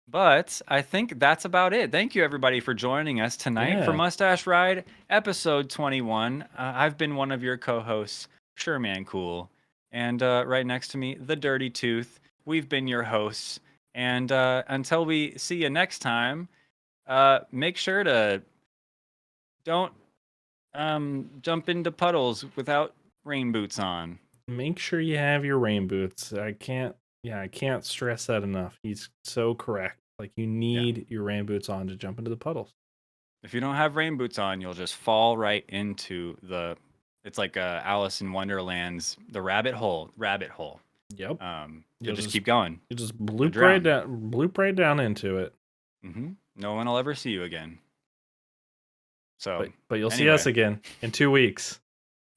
A: But I think that's about it. Thank you, everybody, for joining us tonight for
B: Yeah.
A: Mustache Ride, episode 21. I've been one of your co hosts, Sureman Cool. And right next to me, The Dirty Tooth. We've been your hosts. And until we see you next time, make sure to don't jump into puddles without rain boots on.
B: Make sure you have your rain boots. I can't stress that enough. He's so correct. Like you
A: Yeah.
B: need your rain boots on to jump into the puddles.
A: If you don't have rain boots on, you'll just fall right into the. It's like Alice in Wonderland's the rabbit hole. Rabbit hole.
B: Yep.
A: You'll
B: You'll
A: just
B: just
A: keep going.
B: you just
A: You'll drown.
B: bloop right down into it.
A: No one will ever see you again. So,
B: But you'll see us
A: anyway,
B: again in 2 weeks.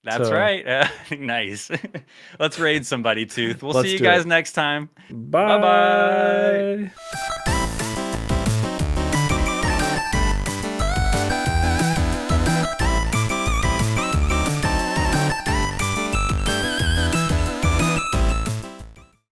A: that's
B: So
A: right. Nice. Let's raid somebody, Tooth. We'll see
B: let's
A: you
B: do
A: guys
B: it.
A: next time. Bye bye.
B: Bye.